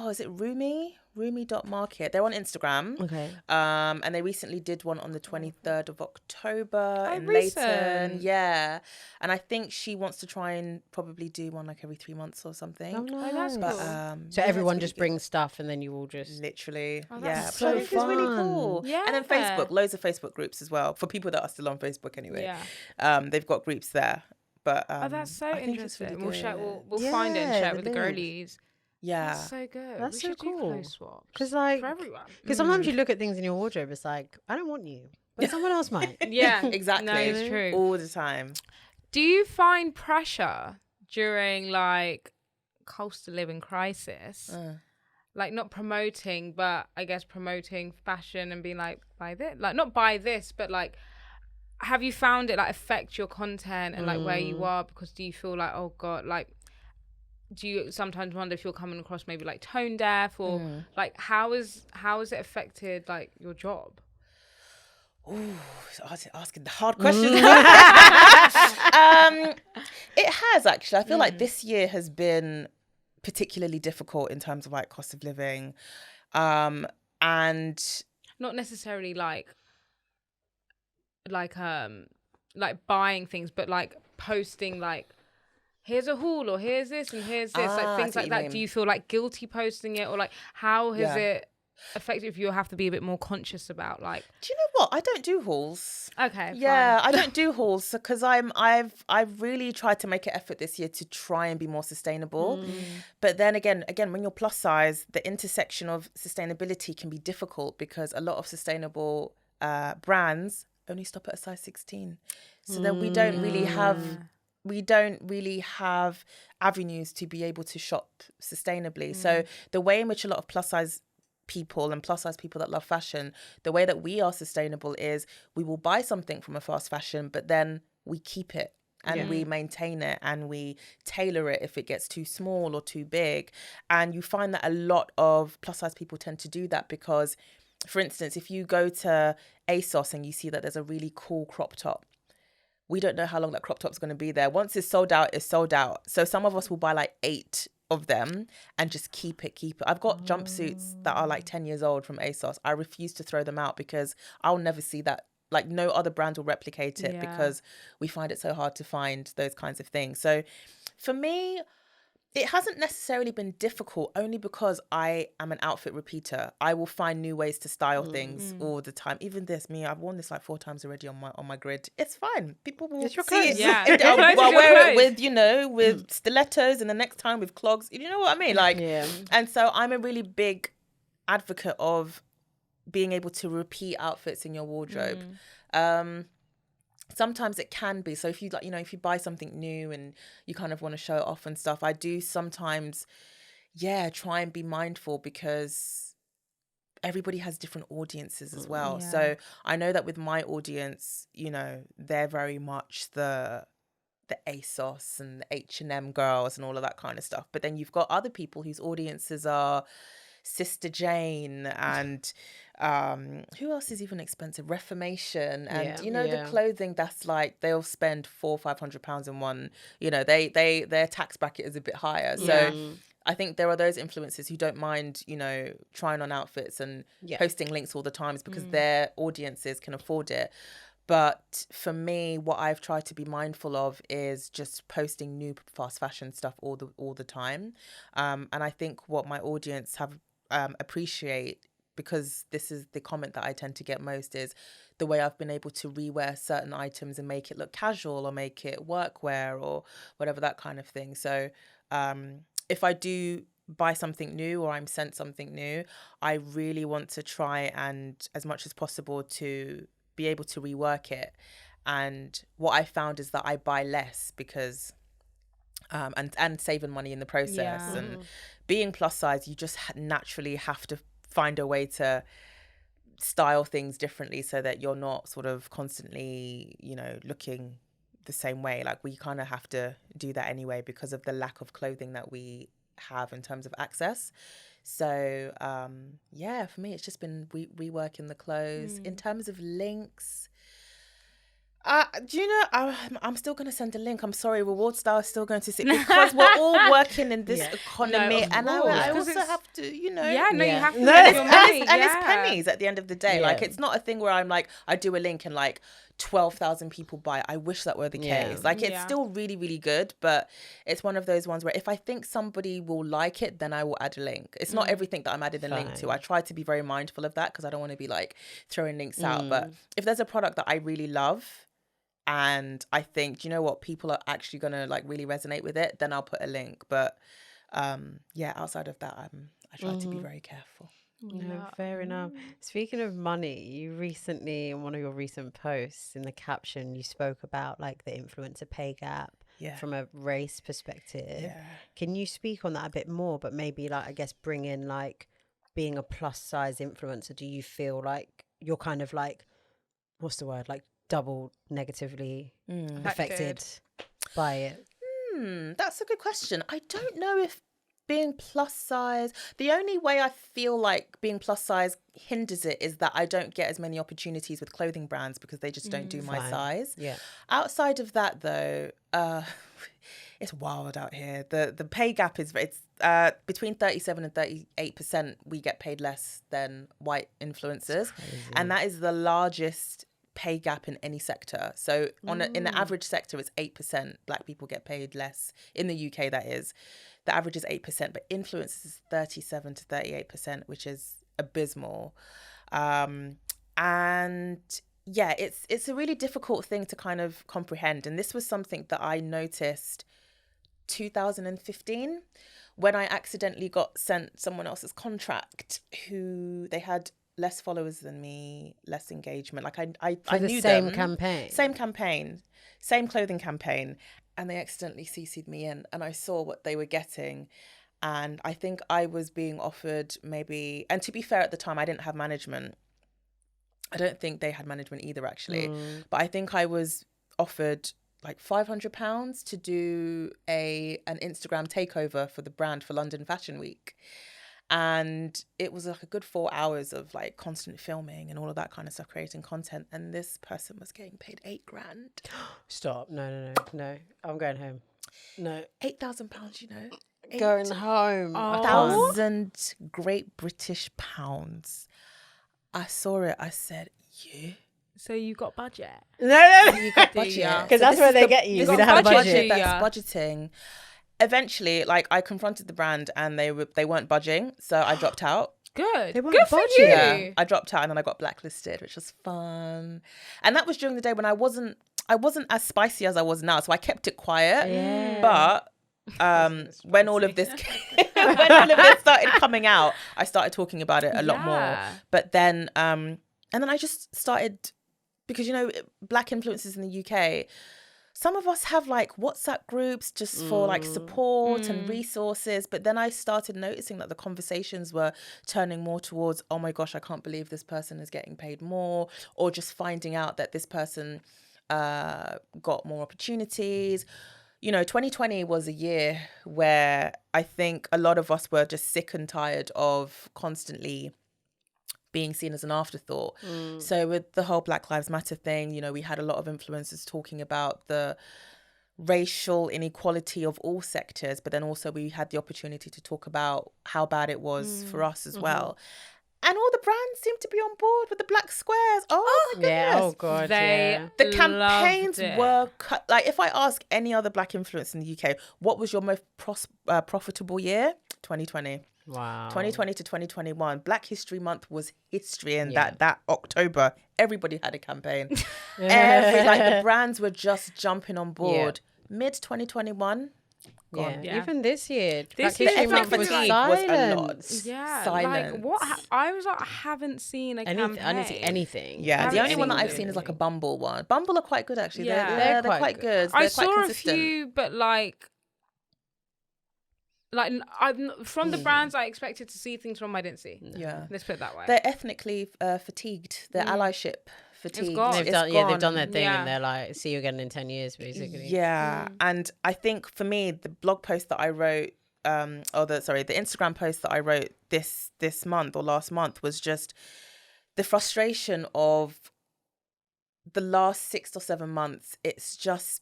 Is it Rumi.market? They're on Instagram. Okay. And they recently did one on the 23rd of October in recent. Leighton. Yeah. And I think she wants to try and probably do one like every 3 months or something. Oh, nice. that's But, cool. So everyone just brings stuff and then you all just... Literally. Oh, yeah. that's Which I so think is really fun. cool. Yeah. And then Facebook, loads of Facebook groups as well. For people that are still on Facebook anyway. Yeah. They've got groups there. But that's so I think it's interesting. really good. We'll find it and share it with the link. girlies. Yeah. That's so good. That's we so should do cool. clothes swaps. Because like, for everyone. because sometimes you look at things in your wardrobe, it's like, I don't want you, but someone else might. Yeah, Exactly. No, it's true. All the time. Do you find pressure during like cost of living crisis? Like not promoting, but I guess promoting fashion and being like, buy this, like not buy this, but like, have you found it like affect your content and like where you are? Because do you feel like, oh God, like, do you sometimes wonder if you're coming across maybe like tone deaf or like how is it affected like your job? Ooh, asking the hard questions. It has actually. I feel like this year has been particularly difficult in terms of like cost of living, and not necessarily like buying things, but like posting like, here's a haul or here's this and here's this, like things like that. Do you feel like guilty posting it, or like how has it affected if you have to be a bit more conscious about like? Do you know what? I don't do hauls. Okay. Yeah, fine. I don't do hauls because I've really tried to make an effort this year to try and be more sustainable. But then again, when you're plus size, the intersection of sustainability can be difficult because a lot of sustainable brands only stop at a size 16. So then we don't really have avenues to be able to shop sustainably. So the way in which a lot of plus size people that love fashion, the way that we are sustainable is we will buy something from a fast fashion, but then we keep it and we maintain it and we tailor it if it gets too small or too big. And you find that a lot of plus size people tend to do that because, for instance, if you go to ASOS and you see that there's a really cool crop top, we don't know how long that crop top's going to be there. Once it's sold out, it's sold out. So some of us will buy like 8 of them and just keep it. I've got jumpsuits that are like 10 years old from ASOS. I refuse to throw them out because I'll never see that. Like no other brand will replicate it because we find it so hard to find those kinds of things. So for me, it hasn't necessarily been difficult only because I am an outfit repeater. I will find new ways to style things all the time. Even I've worn this like 4 times already on my grid. It's fine. People will see it. Yeah. I'll wear it with stilettos and the next time with clogs. You know what I mean? Like, and so I'm a really big advocate of being able to repeat outfits in your wardrobe. Sometimes it can be. So if you like, if you buy something new and you kind of want to show it off and stuff, I do sometimes, try and be mindful because everybody has different audiences as well. Yeah. So I know that with my audience, they're very much the ASOS and the H&M girls and all of that kind of stuff. But then you've got other people whose audiences are Sister Jane and who else is even expensive? Reformation and the clothing that's like they'll spend £400-500 in one. Their tax bracket is a bit higher. So I think there are those influencers who don't mind trying on outfits and posting links all the times because their audiences can afford it. But for me, what I've tried to be mindful of is just posting new fast fashion stuff all the time. And I think what my audience have appreciate, because this is the comment that I tend to get most, is the way I've been able to rewear certain items and make it look casual or make it workwear or whatever, that kind of thing. So if I do buy something new or I'm sent something new, I really want to try and, as much as possible, to be able to rework it. And what I found is that I buy less because and saving money in the process. And being plus size, you just naturally have to find a way to style things differently so that you're not sort of constantly, you know, looking the same way. Like, we kind of have to do that anyway because of the lack of clothing that we have in terms of access. So yeah, for me it's just been reworking the clothes. In terms of links, do you know, I'm still going to send a link. I'm sorry, Reward Style is still going to sit because we're all working in this economy, and I also have to, you know. Yeah, no, you have to. And it's pennies at the end of the day. Like, it's not a thing where I'm like, I do a link and like 12,000 people buy it. I wish that were the case. Like, it's still really, really good, but it's one of those ones where if I think somebody will like it, then I will add a link. It's not everything that I'm adding a link to. I try to be very mindful of that because I don't want to be like throwing links out. But if there's a product that I really love, and I think, do you know what, people are actually going to like really resonate with it, then I'll put a link. But yeah, outside of that, I try to be very careful. No, fair enough. Speaking of money, you recently, in one of your recent posts, in the caption, you spoke about like the influencer pay gap from a race perspective. Can you speak on that a bit more, but maybe like, I guess, bring in like being a plus size influencer? Do you feel like you're kind of like, what's the word, like double negatively affected by it? That's a good question. I don't know if being plus size, the only way I feel like being plus size hinders it is that I don't get as many opportunities with clothing brands because they just don't do my size. Outside of that though, it's wild out here. The pay gap is between 37 and 38%. We get paid less than white influencers, and that is the largest pay gap in any sector. So in the average sector, it's 8%. Black people get paid less in the UK. That is, the average is 8%, but influencers is 37 to 38%, which is abysmal. And yeah, it's a really difficult thing to kind of comprehend. And this was something that I noticed 2015 when I accidentally got sent someone else's contract who they had less followers than me, less engagement. Like I knew same them. campaign, same clothing campaign, and they accidentally CC'd me in, and I saw what they were getting, and I think I was being offered maybe. And to be fair, at the time I didn't have management. I don't think they had management either, actually, but I think I was offered like £500 to do an Instagram takeover for the brand for London Fashion Week. And it was like a good 4 hours of like constant filming and all of that kind of stuff, creating content. And this person was getting paid £8,000. Stop. No. I'm going home. No. £8,000, you know. Going home. 1,000 Great British pounds. I saw it. I said, yeah. So you got budget? No. You got budget. Because that's where they get you. We don't have budget. That's budgeting. Eventually, like, I confronted the brand and they weren't budging, so I dropped out. Good. They weren't Good for budging. you. Yeah, I dropped out and then I got blacklisted, which was fun. And that was during the day when I wasn't as spicy as I was now, so I kept it quiet. Yeah. But when all of this started coming out, I started talking about it a lot more. But then and then I just started, because, you know, black influencers in the UK, some of us have like WhatsApp groups just for like support and resources. But then I started noticing that the conversations were turning more towards, oh my gosh, I can't believe this person is getting paid more, or just finding out that this person got more opportunities. You know, 2020 was a year where I think a lot of us were just sick and tired of constantly being seen as an afterthought. So with the whole Black Lives Matter thing, you know, we had a lot of influencers talking about the racial inequality of all sectors, but then also we had the opportunity to talk about how bad it was for us as well. And all the brands seemed to be on board with the black squares. Oh my goodness. Yeah, oh God, The campaigns were cut. Like, if I ask any other black influencer in the UK, what was your most profitable year? 2020. Wow. 2020 to 2021. Black History Month was history, and that October, everybody had a campaign. Like, the brands were just jumping on board. Mid 2021, gone. Yeah. Even this year, This Black year, History ethnic Month was fatigue was a lot. silence. Yeah, Silence. like what? I was like, I haven't seen a campaign. I didn't see anything. Yeah, the only one that I've anything. seen is like a Bumble one. Bumble are quite good actually. Yeah. They're quite good. They're I quite saw consistent. a few, but like I'm from the brands I expected to see things from, I didn't see. Yeah, Let's put it that way. they're ethnically fatigued. Their allyship fatigued. gone. They've done their thing, Yeah. and they're like, see you again in 10 years, basically. Yeah, and I think for me, the blog post that I wrote, the Instagram post that I wrote this month or last month was just the frustration of the last 6 or 7 months. It's just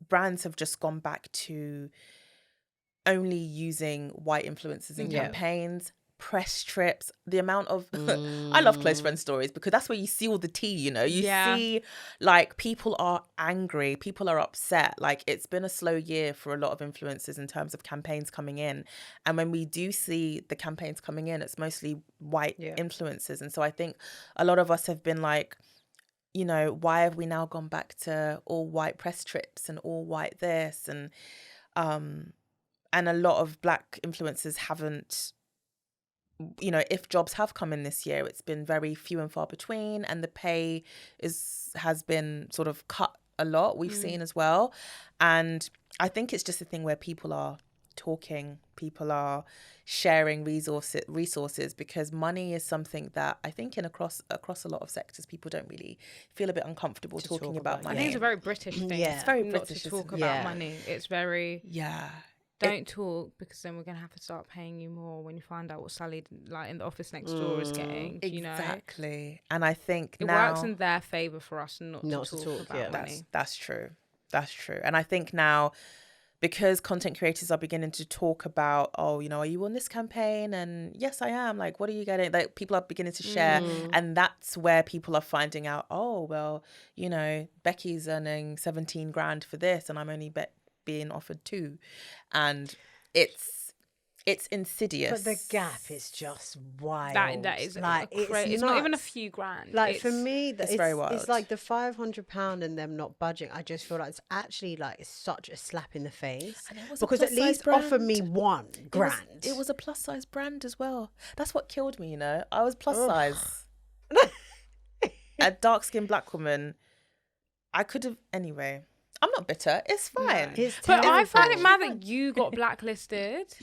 brands have just gone back to only using white influencers in campaigns, press trips, the amount of I love close friend stories because that's where you see all the tea, you know. You see like people are angry, people are upset. Like it's been a slow year for a lot of influencers in terms of campaigns coming in. And when we do see the campaigns coming in, it's mostly white influencers. And so I think a lot of us have been like, you know, why have we now gone back to all white press trips and all white this and a lot of black influencers haven't, you know, if jobs have come in this year, it's been very few and far between, and the pay has been sort of cut a lot, we've seen as well. And I think it's just a thing where people are talking, people are sharing resources because money is something that I think across a lot of sectors, people don't really feel a bit uncomfortable talking about money. I think it's a very British thing. Yeah. It's very not British to talk isn't it? about money. It's very Yeah. don't talk because then we're gonna have to start paying you more when you find out what Sally like in the office next door is getting. You know Exactly. And I think it now works in their favour for us not to talk about money. That's true. That's true. And I think now, because content creators are beginning to talk about, oh, you know, are you on this campaign? And yes, I am. Like, what are you getting? Like, people are beginning to share. And that's where people are finding out, oh, well, you know, Becky's earning 17 grand for this and I'm only being offered 2. And it's insidious. But the gap is just wild. That is like it's not even a few grand. Like for me, it's very wild. It's like the £500 and them not budging. I just feel like it's actually like such a slap in the face because at least offer me £1,000. It was a plus size brand as well. That's what killed me. You know, I was plus size. A dark skinned black woman. I could have anyway. I'm not bitter. It's fine. No. But I find it mad that you got blacklisted.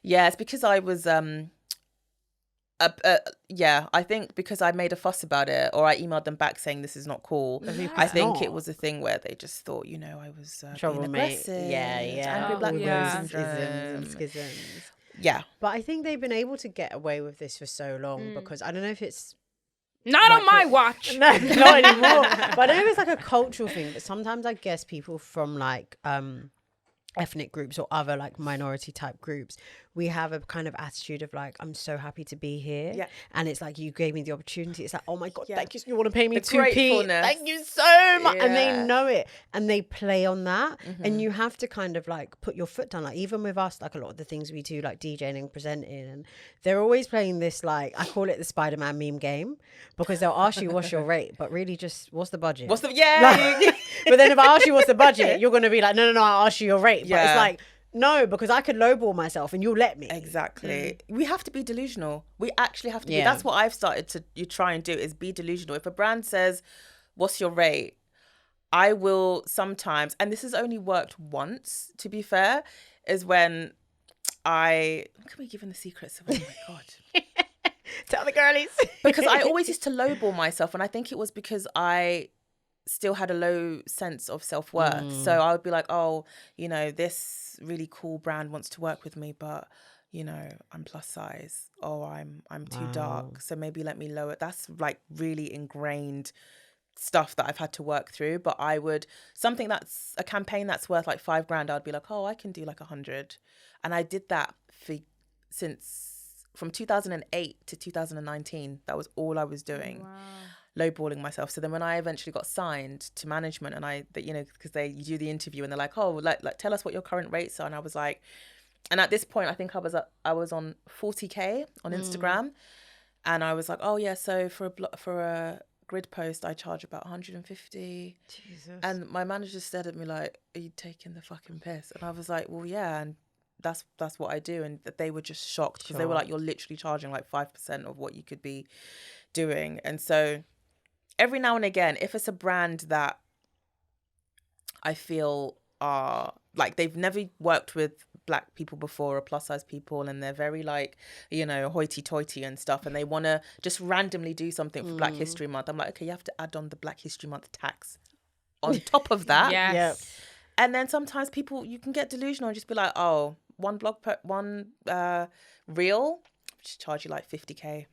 Yeah, it's because I was I think because I made a fuss about it, or I emailed them back saying this is not cool. I think it was a thing where they just thought, you know, I was being aggressive. Angry black woman syndrome. Schisms. Yeah. But I think they've been able to get away with this for so long because I don't know if it's not on my watch. No, not anymore. But I don't know if it's like a cultural thing, but sometimes I guess people from like ethnic groups or other like minority type groups, we have a kind of attitude of like, I'm so happy to be here. Yeah. And it's like, you gave me the opportunity. It's like, oh my God, Yeah. thank you. You want to pay me The 2p? gratefulness. Thank you so much. Yeah. And they know it. And they play on that. And you have to kind of like put your foot down. Like even with us, like a lot of the things we do, like DJing and presenting, and they're always playing this, like, I call it the Spider-Man meme game, because they'll ask you what's your rate, but really just, what's the budget? But then if I ask you what's the budget, you're going to be like, no, I'll ask you your rate. But it's like, no, because I could lowball myself and you'll let me. Exactly. We have to be delusional. We actually have to be. That's what I've started to try and do, is be delusional. If a brand says, what's your rate? I will sometimes, and this has only worked once, to be fair, is when look at me giving the secrets. Oh my God. Tell the girlies. Because I always used to lowball myself, and I think it was because I still had a low sense of self-worth. So I would be like, oh, you know, this really cool brand wants to work with me, but you know, I'm plus size, or I'm too dark, so maybe let me lower. That's like really ingrained stuff that I've had to work through. But I would, something that's a campaign that's worth like $5,000, I'd be like, oh, I can do like 100. And I did that from 2008 to 2019. That was all I was doing. Wow. Lowballing myself. So then when I eventually got signed to management, and you know, because you do the interview and they're like, oh, like tell us what your current rates are. And I was like, and at this point I think I was on 40k on Instagram, and I was like, oh yeah, so for a grid post, I charge about 150. Jesus. And my manager stared at me like, are you taking the fucking piss? And I was like, well, yeah, and that's what I do. And they were just shocked because they were like, you're literally charging like 5% of what you could be doing. And so every now and again, if it's a brand that I feel are like they've never worked with Black people before or plus size people, and they're very like, you know, hoity-toity and stuff, and they want to just randomly do something for Black History Month, I'm like, okay, you have to add on the Black History Month tax on top of that. Yes. Yep. And then sometimes people, you can get delusional and just be like, oh, one reel, just charge you like 50k.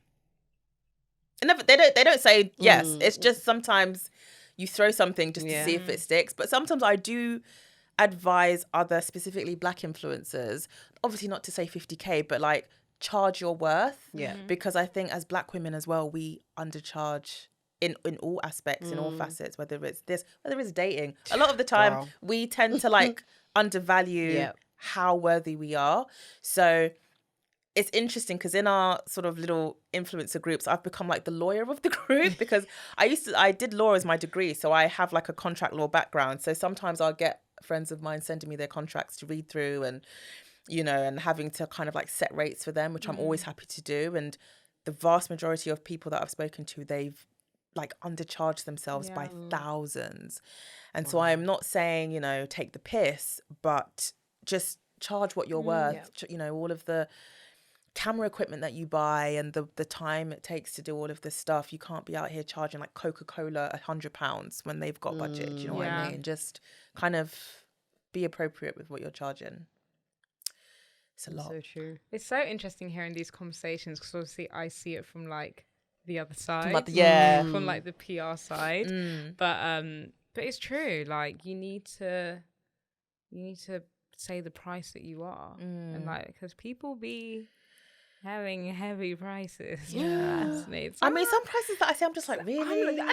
And they don't say yes. It's just sometimes you throw something just to see if it sticks. But sometimes I do advise other specifically Black influencers, obviously not to say 50k, but like charge your worth. Yeah. Because I think as Black women as well, we undercharge in all aspects, in all facets, whether it's this, whether it's dating. A lot of the time we tend to like undervalue how worthy we are. So it's interesting because in our sort of little influencer groups, I've become like the lawyer of the group because I did law as my degree. So I have like a contract law background. So sometimes I'll get friends of mine sending me their contracts to read through and, you know, and having to kind of like set rates for them, which I'm always happy to do. And the vast majority of people that I've spoken to, they've like undercharged themselves by thousands. And so I'm not saying, you know, take the piss, but just charge what you're worth. You know, all of the camera equipment that you buy and the time it takes to do all of this stuff. You can't be out here charging like Coca-Cola £100 when they've got budget. Do you know what I mean? Just kind of be appropriate with what you're charging. It's a lot. So true. It's so interesting hearing these conversations because obviously I see it from like the other side, from like the PR side. But it's true. Like you need to say the price that you are, and like because people be having heavy prices. I mean, some prices that I say, I'm just like, really? No,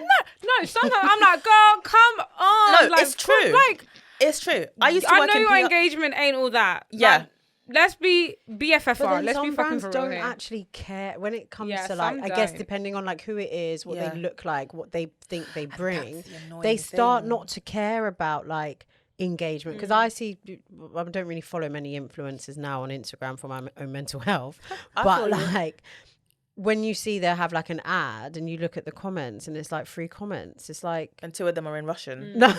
sometimes I'm like, girl, come on. No, like, it's true. Like, it's true. I know your engagement ain't all that. Yeah. Like, let's be BFFR. But then Let's be some fucking brands for real don't here. actually care when it comes to some like, I guess don't. depending on like who it is, what they look like, what they think they bring, that's the annoying they start thing. not to care about like engagement. Because I see, I don't really follow many influencers now on Instagram for my own mental health, but like when you see they have like an ad and you look at the comments and it's like 3 comments, it's like, And 2 of them are in Russian. no.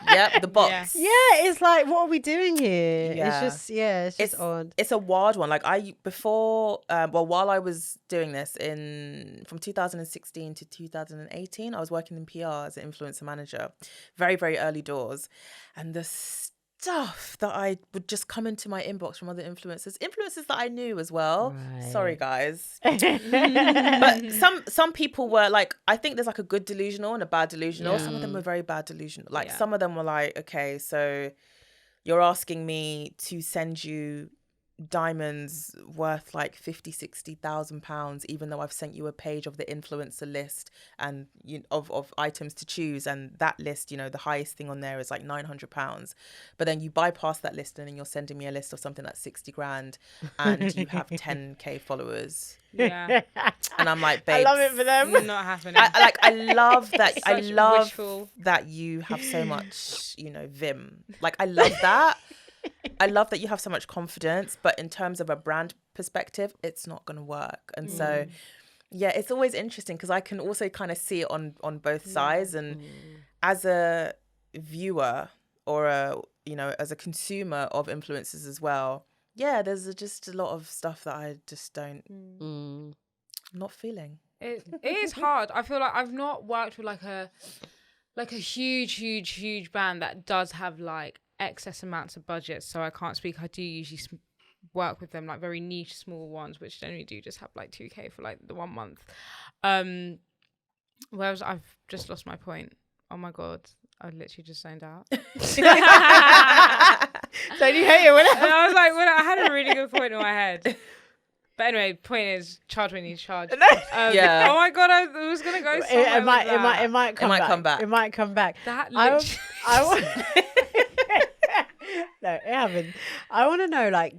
Yep, the box. Yeah, it's like, what are we doing here? Yeah. It's just odd. It's a wild one. Like while I was doing this from 2016 to 2018, I was working in PR as an influencer manager, very, very early doors. And the stuff that I would just come into my inbox from other influencers that I knew as well. Right. Sorry, guys. But some people were like, I think there's like a good delusional and a bad delusional. Some of them were very bad delusional. Like some of them were like, okay, so you're asking me to send you diamonds worth like 50,000-60,000 pounds, even though I've sent you a page of the influencer list and of items to choose, and that list, you know, the highest thing on there is like 900 pounds, but then you bypass that list and then you're sending me a list of something that's 60 grand and you have 10k followers. Yeah. And I'm like, babe, I love it for them. Not happening. I love that. I Such love wishful. that you have so much, you know, vim. Like, I love that. I love that you have so much confidence, but in terms of a brand perspective, it's not going to work. And so, yeah, it's always interesting because I can also kind of see it on both sides. And as a viewer or as a consumer of influencers as well, yeah, there's just a lot of stuff that I just don't, I'm not feeling. It is hard. I feel like I've not worked with like a huge brand that does have like excess amounts of budget, so I can't speak. I do usually work with them like very niche small ones which generally do just have like 2k for like the 1 month. Whereas I've just lost my point. Oh my god, I literally just zoned out. So you hate it when I was like, I had a really good point in my head. But anyway, point is, charge when you charge. Yeah. Oh my god, I was gonna go somewhere. It might come back. It might come back. That No, it happens. I want to know, like,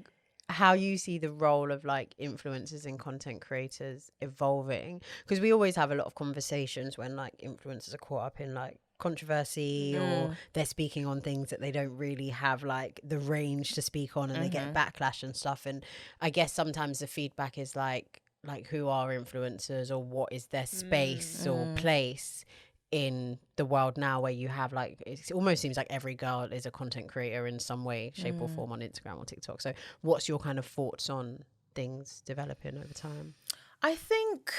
how you see the role of like influencers and content creators evolving, because we always have a lot of conversations when like influencers are caught up in like controversy or they're speaking on things that they don't really have like the range to speak on, and they get backlash and stuff. And I guess sometimes the feedback is like who are influencers, or what is their space or place in the world now, where you have like, it almost seems like every girl is a content creator in some way, shape or form on Instagram or TikTok. So what's your kind of thoughts on things developing over time? I think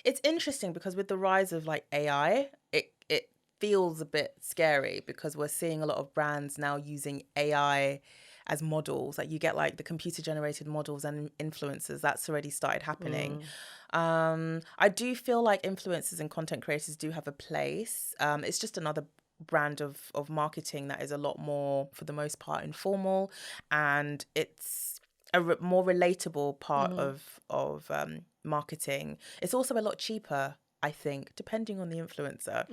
it's interesting because with the rise of like AI, it feels a bit scary, because we're seeing a lot of brands now using AI as models. Like you get like the computer generated models and influencers. That's already started happening. I do feel like influencers and content creators do have a place. It's just another brand of marketing that is a lot more, for the most part, informal, and it's a more relatable part of marketing. It's also a lot cheaper, I think, depending on the influencer.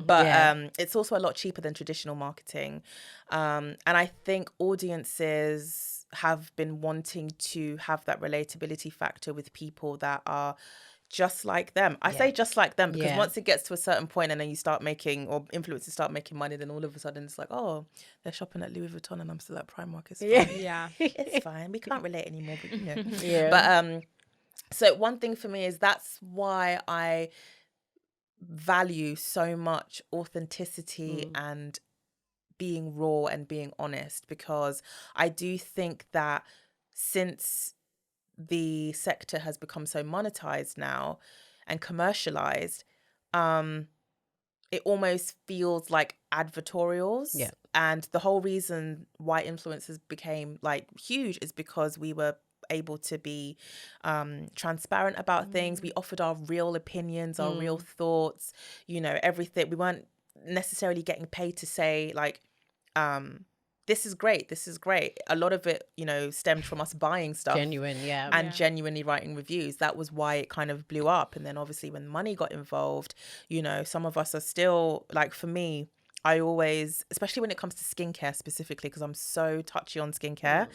But it's also a lot cheaper than traditional marketing. And I think audiences have been wanting to have that relatability factor with people that are just like them. I say just like them because once it gets to a certain point and then you start making, or influencers start making money, then all of a sudden it's like, oh, they're shopping at Louis Vuitton and I'm still at Primark. It's fine. It's fine. We can't relate anymore, but you know. But so one thing for me is that's why I value so much authenticity and being raw and being honest, because I do think that since the sector has become so monetized now and commercialized, it almost feels like advertorials. And the whole reason why influencers became like huge is because we were able to be transparent about things. We offered our real opinions, our real thoughts, you know, everything. We weren't necessarily getting paid to say like, this is great, this is great. A lot of it, you know, stemmed from us buying stuff. Genuinely writing reviews. That was why it kind of blew up. And then obviously when money got involved, you know, some of us are still, like for me, I always, especially when it comes to skincare specifically, because I'm so touchy on skincare,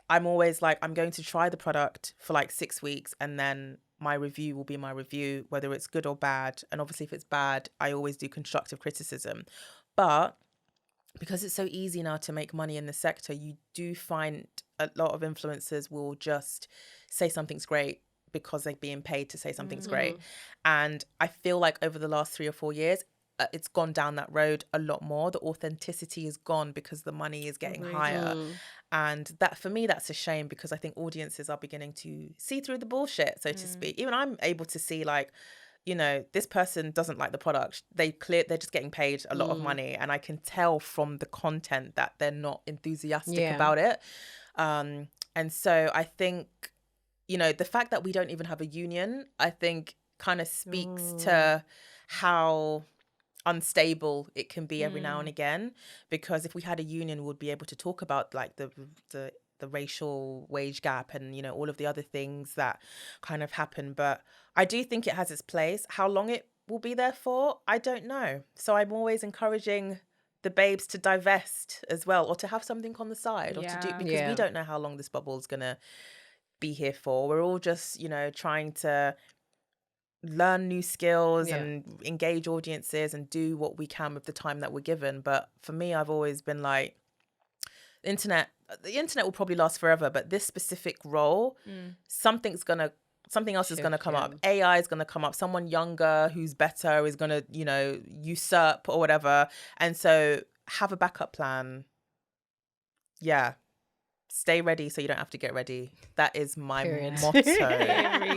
I'm always like, I'm going to try the product for like 6 weeks and then my review will be my review, whether it's good or bad. And obviously if it's bad, I always do constructive criticism. But because it's so easy now to make money in the sector, you do find a lot of influencers will just say something's great because they're being paid to say something's great. And I feel like over the last 3 or 4 years, it's gone down that road a lot more. The authenticity is gone because the money is getting higher. And that, for me, that's a shame, because I think audiences are beginning to see through the bullshit, so to speak. Even I'm able to see like, you know, this person doesn't like the product. They're just getting paid a lot of money. And I can tell from the content that they're not enthusiastic about it. And so I think, you know, the fact that we don't even have a union, I think kind of speaks to how unstable it can be every now and again. Because if we had a union, we would be able to talk about like the racial wage gap and, you know, all of the other things that kind of happen. But I do think it has its place. How long it will be there for, I don't know. So I'm always encouraging the babes to divest as well, or to have something on the side, or to do, because we don't know how long this bubble is going to be here for. We're all just, you know, trying to learn new skills and engage audiences and do what we can with the time that we're given. But for me, I've always been like, the internet will probably last forever, but this specific role, something else is going to come up. AI is going to come up. Someone younger who's better is going to, you know, usurp or whatever. And so have a backup plan. Yeah. Stay ready so you don't have to get ready. That is my motto.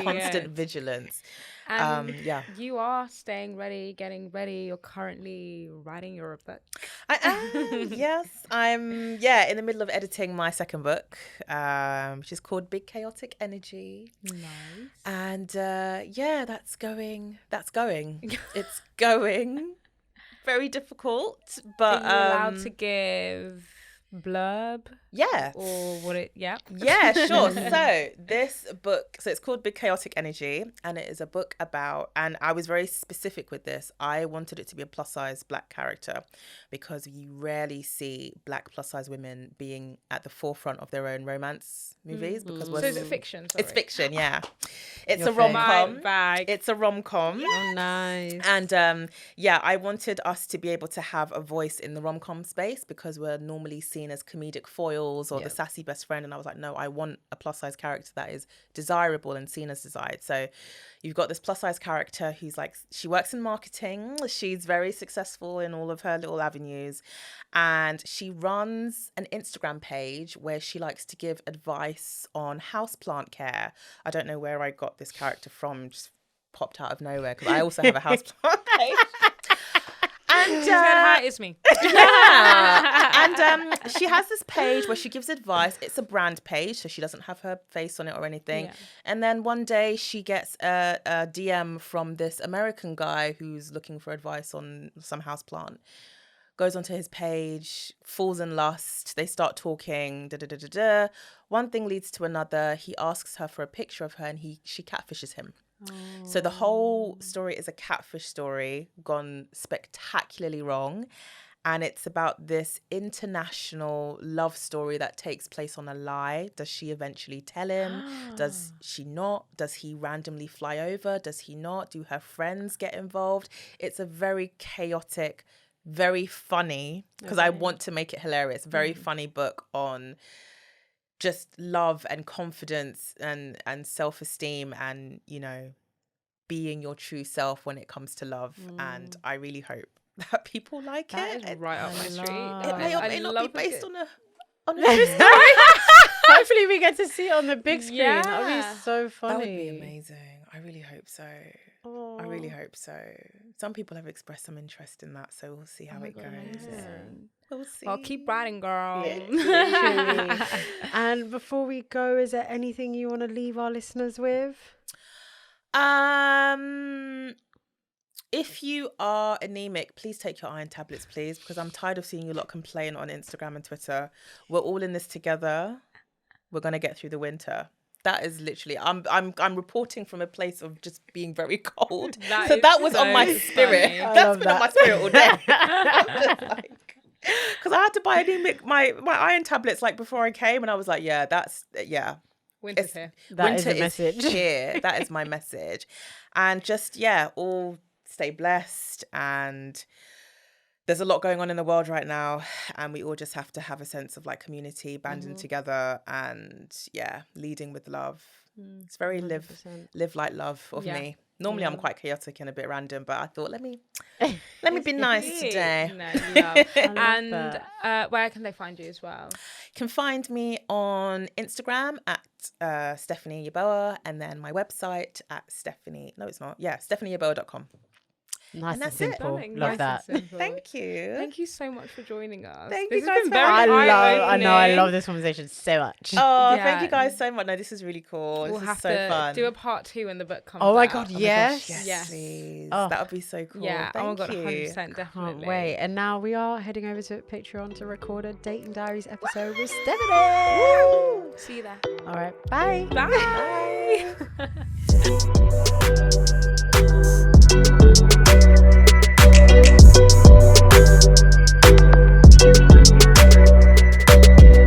Constant vigilance. And you are staying ready, getting ready. You're currently writing your book. I am, yes. I'm, in the middle of editing my second book, which is called Big Chaotic Energy. Nice. And that's going. It's going. Very difficult, but are you allowed to give blurb? Yeah. Or what it, yeah. Yeah, sure. So this book, so it's called Big Chaotic Energy, and it is a book about, and I was very specific with this, I wanted it to be a plus size black character because you rarely see black plus size women being at the forefront of their own romance movies. Because So is it fiction? Sorry. It's fiction, yeah. It's Your a rom-com. My bag. It's a rom-com. Oh, nice. And yeah, I wanted us to be able to have a voice in the rom-com space because we're normally seen as comedic foils or the sassy best friend. And I was like, no, I want a plus size character that is desirable and seen as desired. So you've got this plus size character who's like, she works in marketing. She's very successful in all of her little avenues. And she runs an Instagram page where she likes to give advice on houseplant care. I don't know where I got this character from, just popped out of nowhere because I also have a houseplant page. And Hi, it's me. yeah. And she has this page where she gives advice. It's a brand page, so she doesn't have her face on it or anything. Yeah. And then one day she gets a DM from this American guy who's looking for advice on some houseplant. Goes onto his page, falls in lust. They start talking. One thing leads to another. He asks her for a picture of her, and she catfishes him. So the whole story is a catfish story gone spectacularly wrong. And it's about this international love story that takes place on a lie. Does she eventually tell him? Does she not? Does he randomly fly over? Does he not? Do her friends get involved? It's a very chaotic, very funny, because I want to make it hilarious, very funny book on just love and confidence and self-esteem and, you know, being your true self when it comes to love. And I really hope that people like that it. Is right up my street. It may or may not be based on a true story. Hopefully we get to see it on the big screen. Yeah. That would be so funny. That would be amazing. I really hope so. I really hope so. Some people have expressed some interest in that, so we'll see how it goes. We'll see. Well, keep writing, girl. Yeah, and before we go, is there anything you want to leave our listeners with? If you are anemic, please take your iron tablets, please, because I'm tired of seeing you lot complain on Instagram and Twitter. We're all in this together. We're gonna get through the winter. That is literally, I'm reporting from a place of just being very cold. So that was on my spirit. That's been on my spirit all day. Because I had to buy my iron tablets like before I came, and I was like, Winter's here. That is here. That is my message. And just all stay blessed. And there's a lot going on in the world right now, and we all just have to have a sense of like community, banding together, and leading with love. It's very 100%. live like love of me. Normally I'm quite chaotic and a bit random, but I thought let me be nice today. No, love. And where can they find you as well? You can find me on Instagram at Stephanie Yeboah, and then my website at StephanieYeboah.com. Nice and simple. Love that. Thank you. Thank you so much for joining us. Thank this you guys. I love this conversation so much. Oh, thank you guys so much. No, this is really cool. We'll have so fun. Do a part 2 when the book comes out. Oh my god, yes. Yes, please. Oh. That would be so cool. Yeah, thank oh my god, you. 100%, definitely. Can't wait. And now we are heading over to Patreon to record a Dating Diaries episode with Stephanie. Woo! See you there. All right, bye. Bye. Bye.